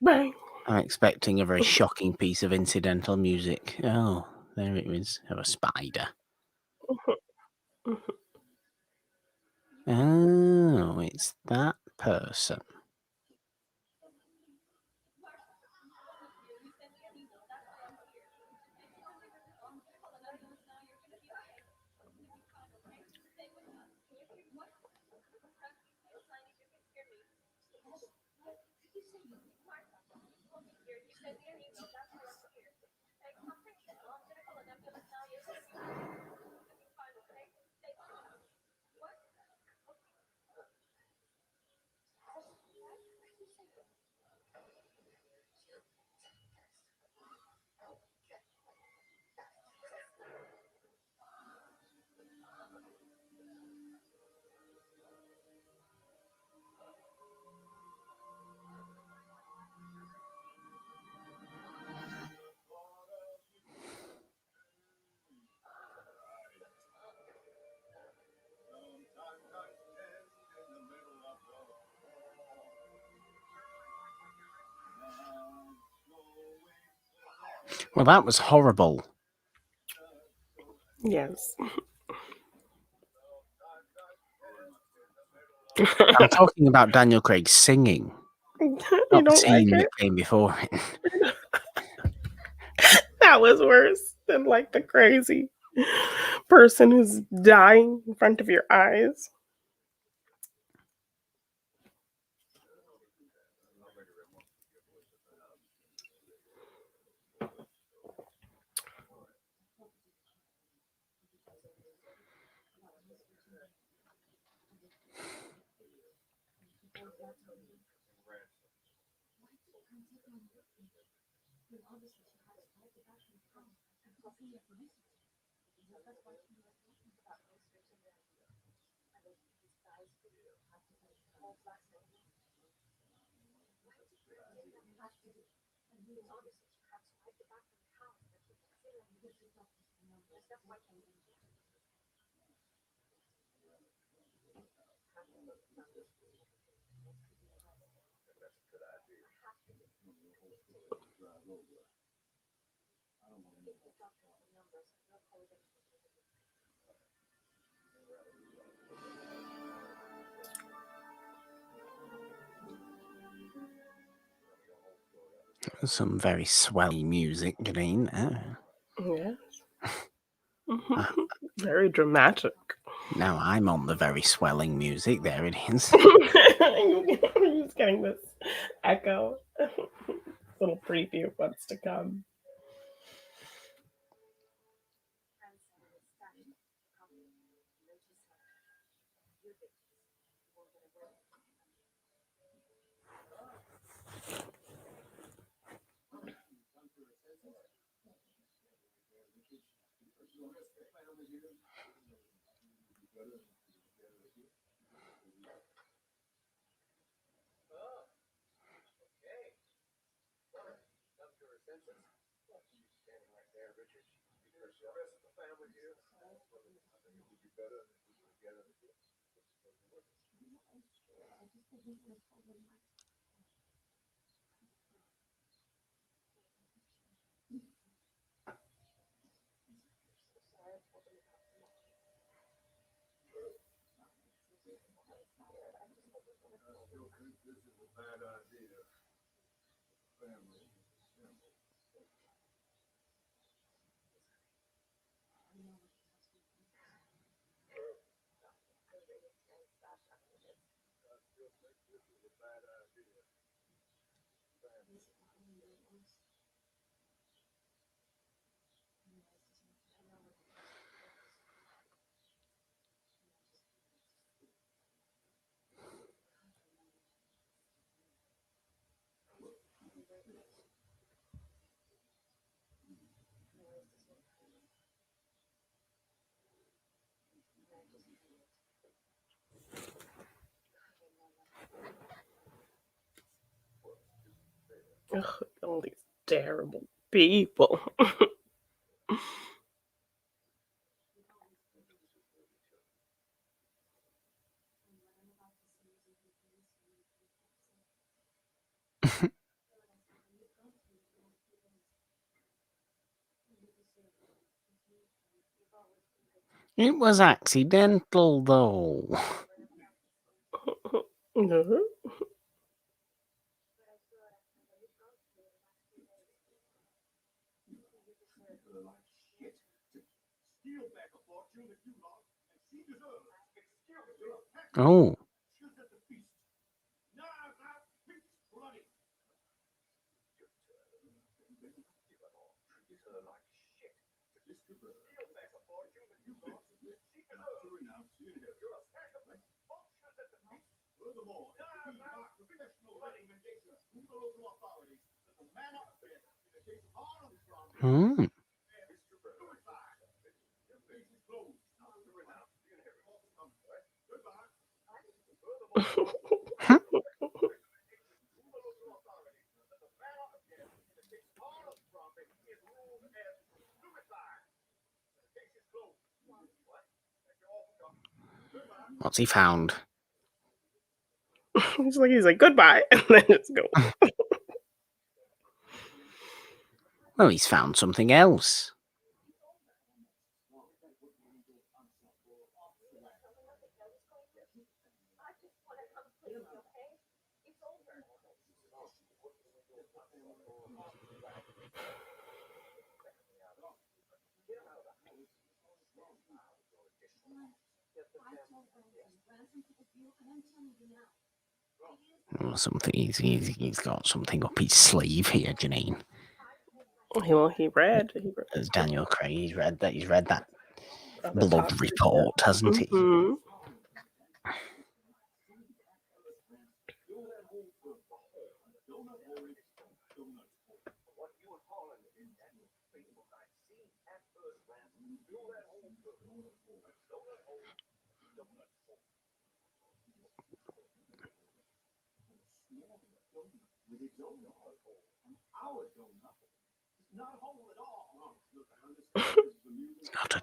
Speaker 1: Bang.
Speaker 2: I'm expecting a very shocking piece of incidental music. Oh, there it is. Of a spider. Oh, it's that person. Well, that was horrible.
Speaker 1: Yes.
Speaker 2: I'm talking about Daniel Craig singing,
Speaker 1: You
Speaker 2: not the
Speaker 1: don't like
Speaker 2: scene that
Speaker 1: it?
Speaker 2: came before it.
Speaker 1: That was worse than like the crazy person who's dying in front of your eyes.
Speaker 2: Some very swelly music, Janine.
Speaker 1: Yes. Very dramatic.
Speaker 2: Now I'm on the very swelling music. There it is.
Speaker 1: You're just getting this echo. Little preview of what's to come. Ugh, all these terrible people.
Speaker 2: It was accidental, though.
Speaker 1: No.
Speaker 2: Oh. Hmm. What's he found?
Speaker 1: He's like goodbye, and then just go.
Speaker 2: Well, he's found something else. Oh, something. He's got something up his sleeve here, Janine.
Speaker 1: Well, he read.
Speaker 2: As Daniel Craig, he's read that. He's read that blood
Speaker 1: Top,
Speaker 2: report,
Speaker 1: yeah.
Speaker 2: hasn't he?
Speaker 1: Mm-hmm.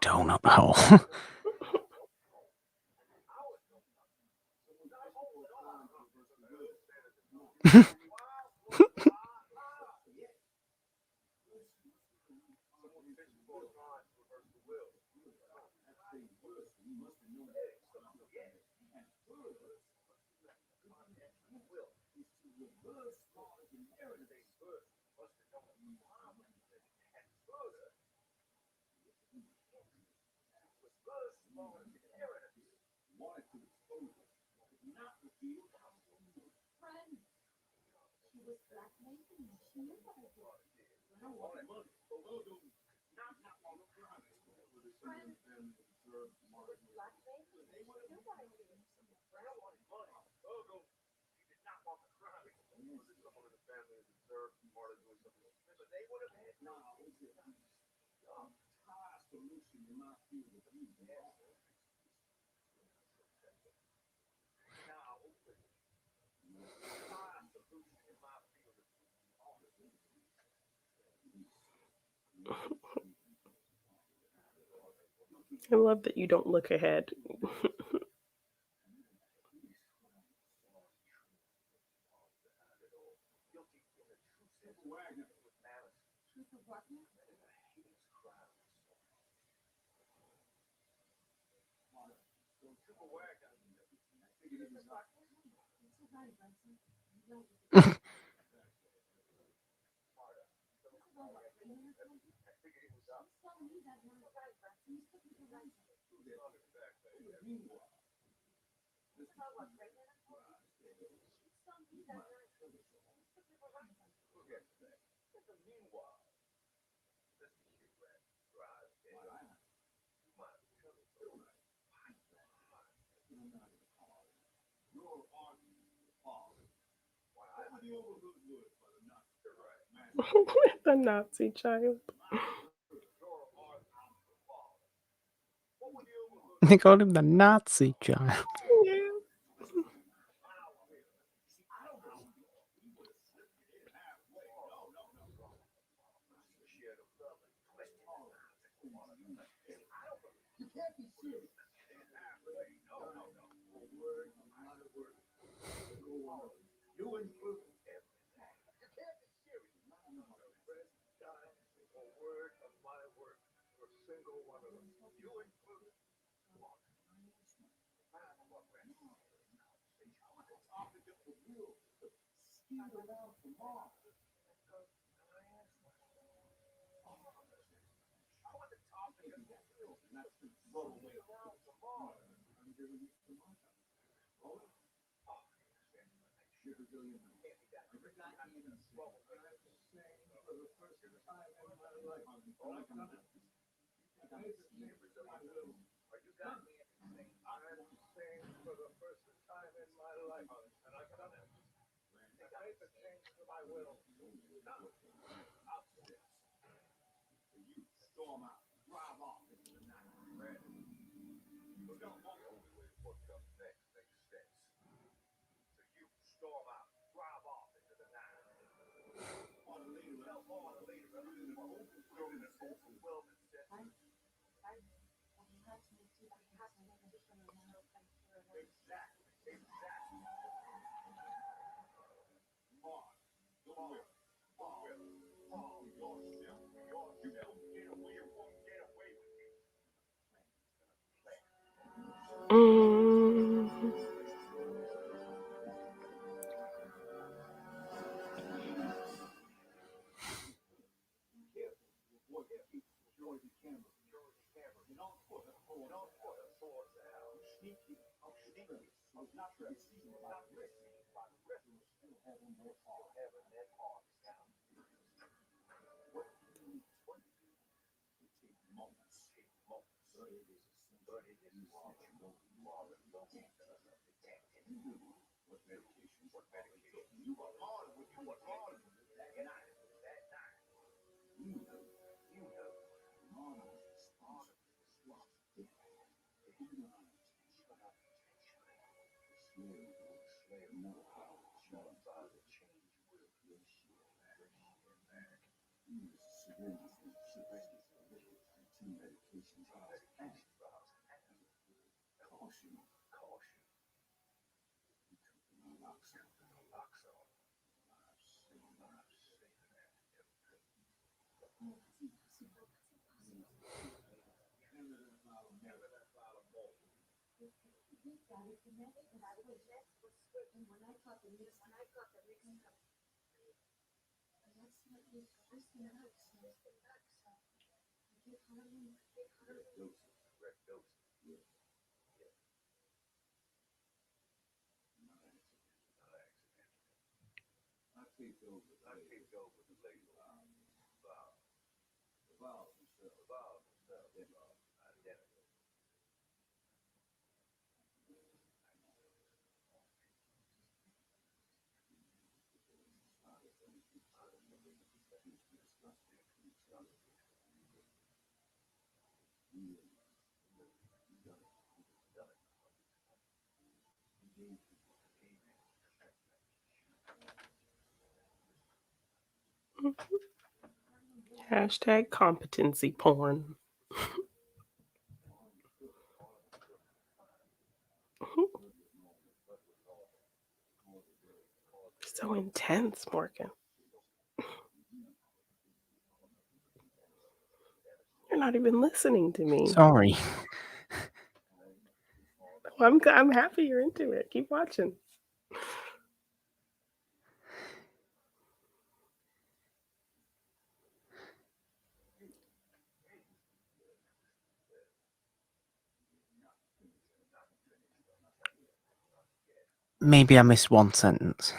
Speaker 2: donut hole.
Speaker 1: I love that you don't look ahead. The Nazi child.
Speaker 2: They called him the Nazi child.
Speaker 1: Yeah. Mm. Hashtag competency porn. So intense, Morgan. You're not even listening to me.
Speaker 2: Sorry.
Speaker 1: I'm happy you're into it. Keep watching.
Speaker 2: Maybe I missed one sentence.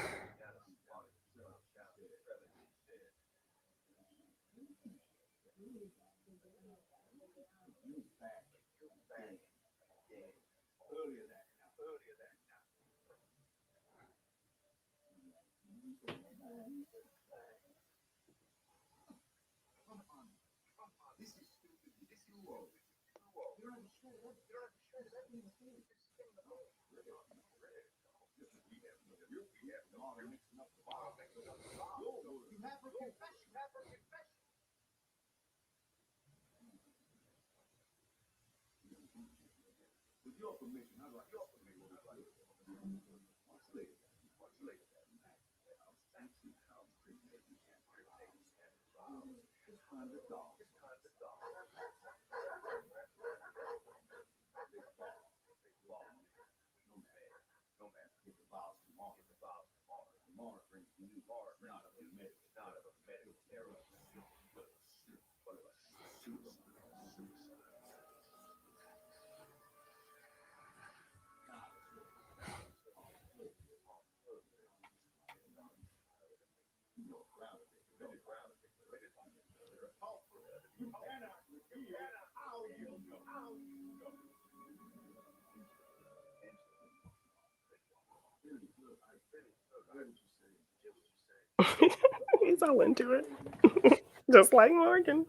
Speaker 1: He's all into it. Just like Morgan.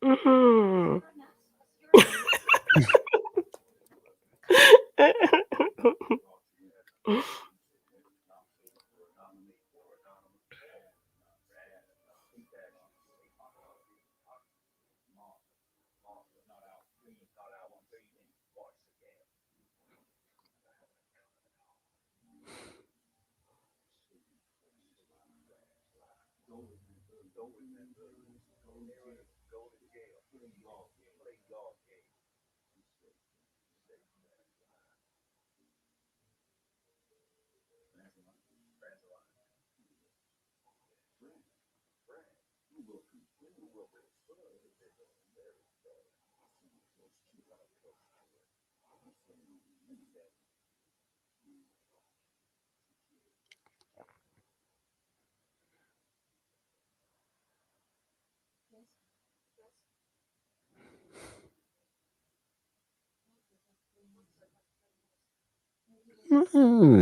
Speaker 1: Mhm.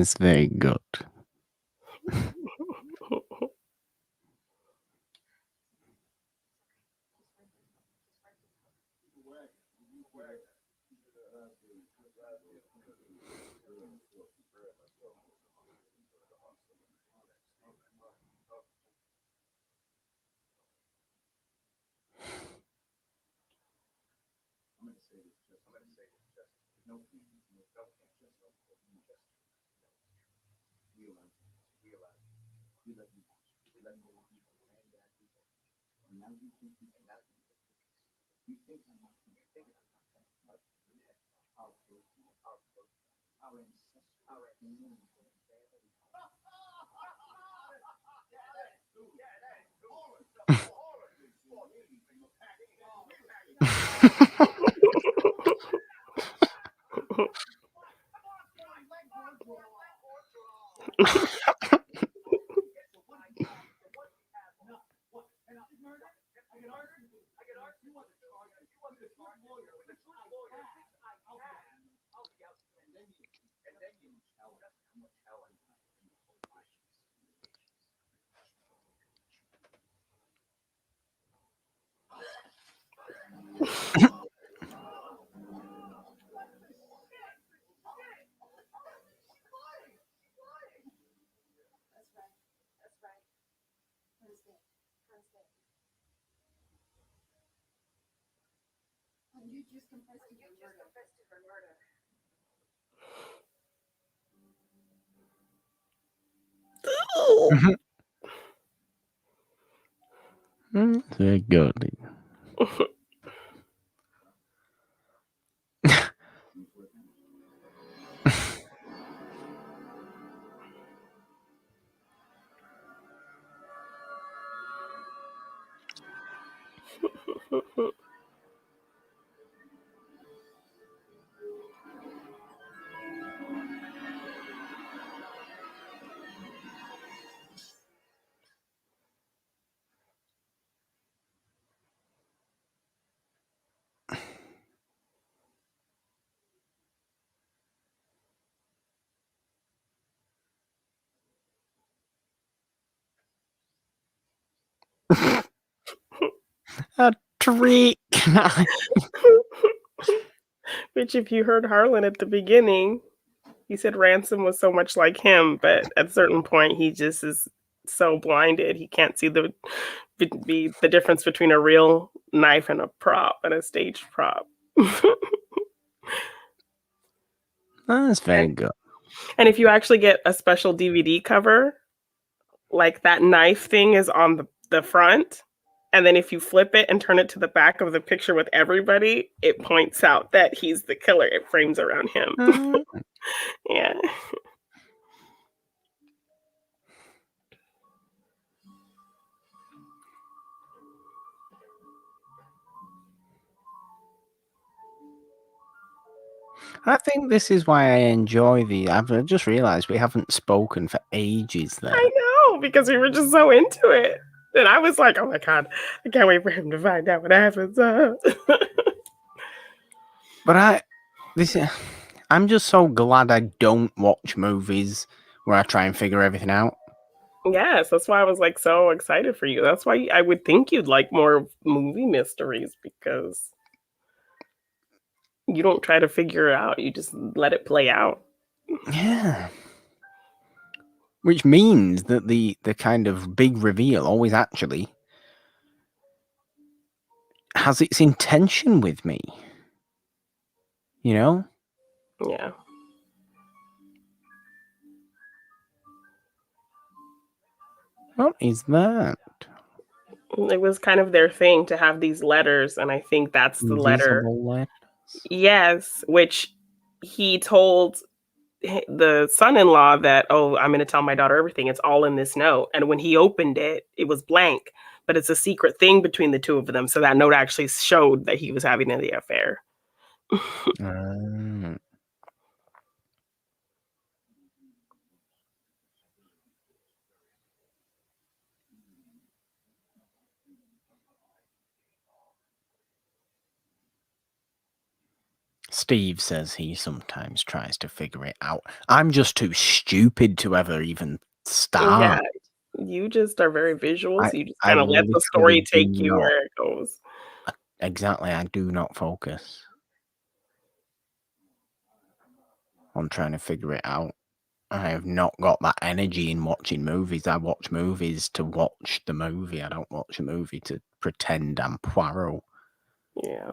Speaker 2: It's very good. Very good. A trick.
Speaker 1: Which, if you heard Harlan at the beginning, he said Ransom was so much like him, but at a certain point, he just is so blinded he can't see the difference between a real knife and a prop and a staged prop.
Speaker 2: That's very good.
Speaker 1: And if you actually get a special DVD cover, like that knife thing is on the front. And then if you flip it and turn it to the back of the picture with everybody, it points out that he's the killer. It frames around him. Yeah.
Speaker 2: I think this is why I enjoy I've just realised we haven't spoken for ages there.
Speaker 1: I know, because we were just so into it. And I was like, oh my God, I can't wait for him to find out what happens.
Speaker 2: But I'm just so glad I don't watch movies where I try and figure everything out.
Speaker 1: Yes, that's why I was like so excited for you. That's why I would think you'd like more movie mysteries, because you don't try to figure it out. You just let it play out.
Speaker 2: Yeah. Which means that the kind of big reveal always actually has its intention with me. You know?
Speaker 1: Yeah.
Speaker 2: What is that?
Speaker 1: It was kind of their thing to have these letters, and I think that's the letter.
Speaker 2: Invisible letters?
Speaker 1: Yes, which he told the son-in-law that, "Oh, I'm gonna tell my daughter everything. It's all in this note." And when he opened it, it was blank, but it's a secret thing between the two of them. So that note actually showed that he was having the affair.
Speaker 2: Steve says he sometimes tries to figure it out. I'm just too stupid to ever even start.
Speaker 1: Yeah, you just are very visual, so you just
Speaker 2: I
Speaker 1: kinda let the
Speaker 2: literally
Speaker 1: story
Speaker 2: do
Speaker 1: take you
Speaker 2: not.
Speaker 1: where it goes.
Speaker 2: Exactly, I do not focus on trying to figure it out. I have not got that energy in watching movies. I watch movies to watch the movie. I don't watch a movie to pretend I'm Poirot.
Speaker 1: Yeah.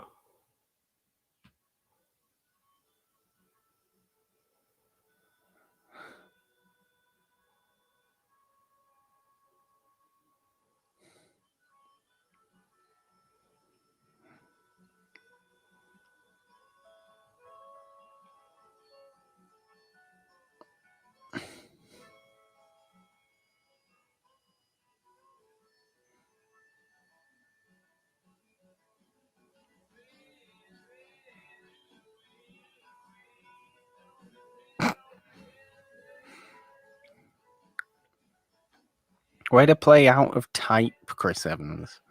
Speaker 2: Way to play out of type, Chris Evans.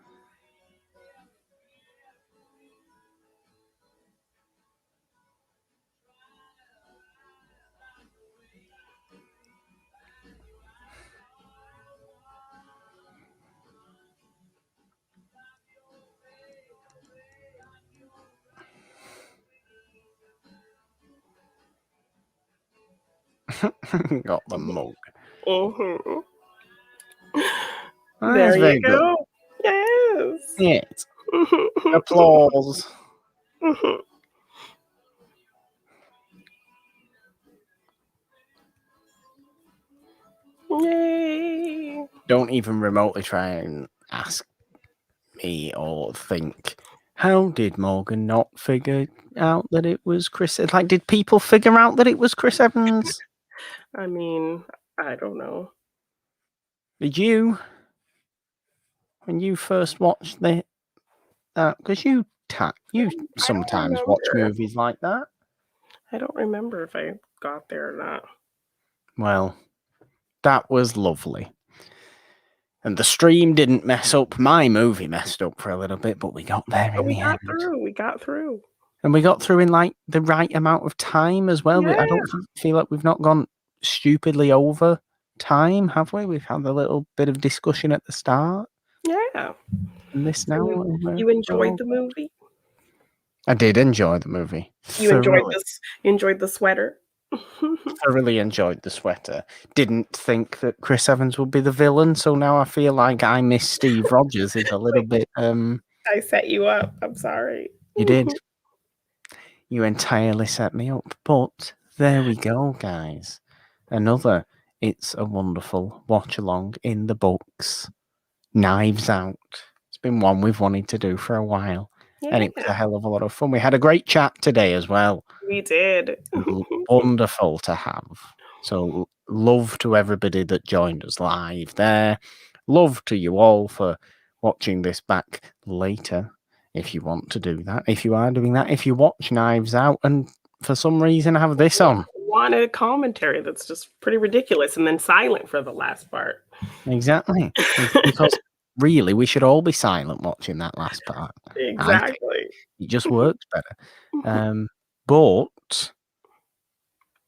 Speaker 2: Got the mug.
Speaker 1: Mhm.
Speaker 2: That's
Speaker 1: There you
Speaker 2: very good.
Speaker 1: go.
Speaker 2: Yes. Applause.
Speaker 1: Yay.
Speaker 2: Don't even remotely try and ask me or think, how did Morgan not figure out that it was Chris? Like, did people figure out that it was Chris Evans?
Speaker 1: I mean, I don't know.
Speaker 2: Did you? When you first watched it? Because you sometimes watch movies like that.
Speaker 1: I don't remember if I got there or not.
Speaker 2: Well, that was lovely. And the stream didn't mess up. My movie messed up for a little bit, but we got there in the end.
Speaker 1: We got through.
Speaker 2: And we got through in like the right amount of time as well.
Speaker 1: Yeah.
Speaker 2: I don't feel like we've not gone stupidly over time, have we? We've had a little bit of discussion at the start.
Speaker 1: Yeah.
Speaker 2: And this now.
Speaker 1: You enjoyed the movie?
Speaker 2: I did enjoy the movie.
Speaker 1: You enjoyed the sweater?
Speaker 2: Thoroughly enjoyed the sweater. Didn't think that Chris Evans would be the villain, so now I feel like I miss Steve Rogers is a little bit
Speaker 1: I set you up. I'm sorry.
Speaker 2: You did. You entirely set me up. But there we go, guys. Another It's a Wonderful watch along in the books. Knives Out. It's been one we've wanted to do for a while. Yeah. And it was a hell of a lot of fun. We had a great chat today as well.
Speaker 1: We did.
Speaker 2: Wonderful to have. So love to everybody that joined us live there. Love to you all for watching this back later. If you want to do that, if you are doing that, if you watch Knives Out and for some reason have this on.
Speaker 1: Wanted a commentary that's just pretty ridiculous and then silent for the last part.
Speaker 2: Exactly. Because really, we should all be silent watching that last part.
Speaker 1: Exactly.
Speaker 2: It just works better. But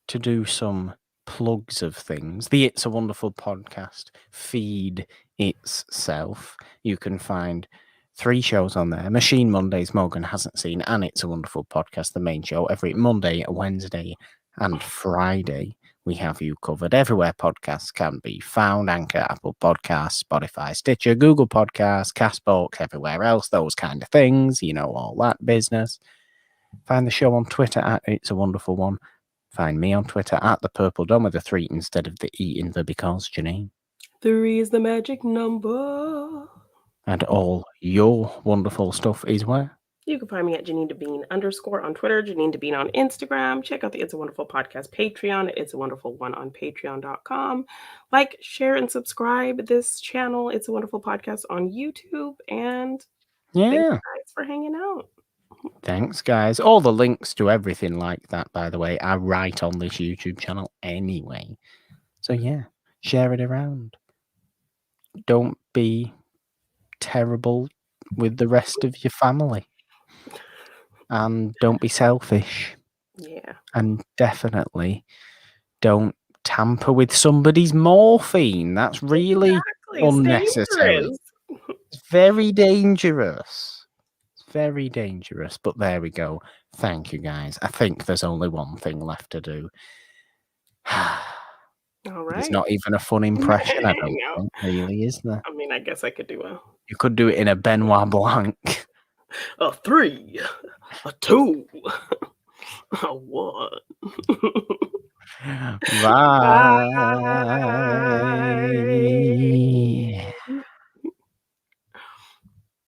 Speaker 2: to do some plugs of things, the It's a Wonderful podcast feed itself, you can find 3 shows on there. Machine Mondays Morgan hasn't seen, and It's a Wonderful podcast, the main show, every Monday, Wednesday, and Friday. We have you covered everywhere podcasts can be found: Anchor, Apple Podcasts, Spotify, Stitcher, Google Podcasts, Castbox, everywhere else, those kind of things, you know, all that business. Find the show on Twitter at It's a Wonderful One. Find me on Twitter at the Purple Dome with a 3 instead of the E in the because, Janine.
Speaker 1: 3 is the magic number.
Speaker 2: And all your wonderful stuff is where?
Speaker 1: You can find me at Janine DeBean _ on Twitter, Janine DeBean on Instagram. Check out the It's a Wonderful Podcast Patreon at It's a Wonderful One on patreon.com. Like, share, and subscribe this channel, It's a Wonderful Podcast, on YouTube. And thank you guys for hanging out.
Speaker 2: Thanks, guys. All the links to everything like that, by the way, are right on this YouTube channel anyway. So yeah, share it around. Don't be terrible with the rest of your family. And don't be selfish.
Speaker 1: Yeah.
Speaker 2: And definitely don't tamper with somebody's morphine. That's really unnecessary. It's very dangerous. It's very dangerous. But there we go. Thank you, guys. I think there's only one thing left to do.
Speaker 1: All right.
Speaker 2: It's not even a fun impression, I don't think, really, is there?
Speaker 1: I mean, I guess I could do
Speaker 2: You could do it in a Benoit Blanc.
Speaker 1: A 3, a 2, a 1.
Speaker 2: Bye.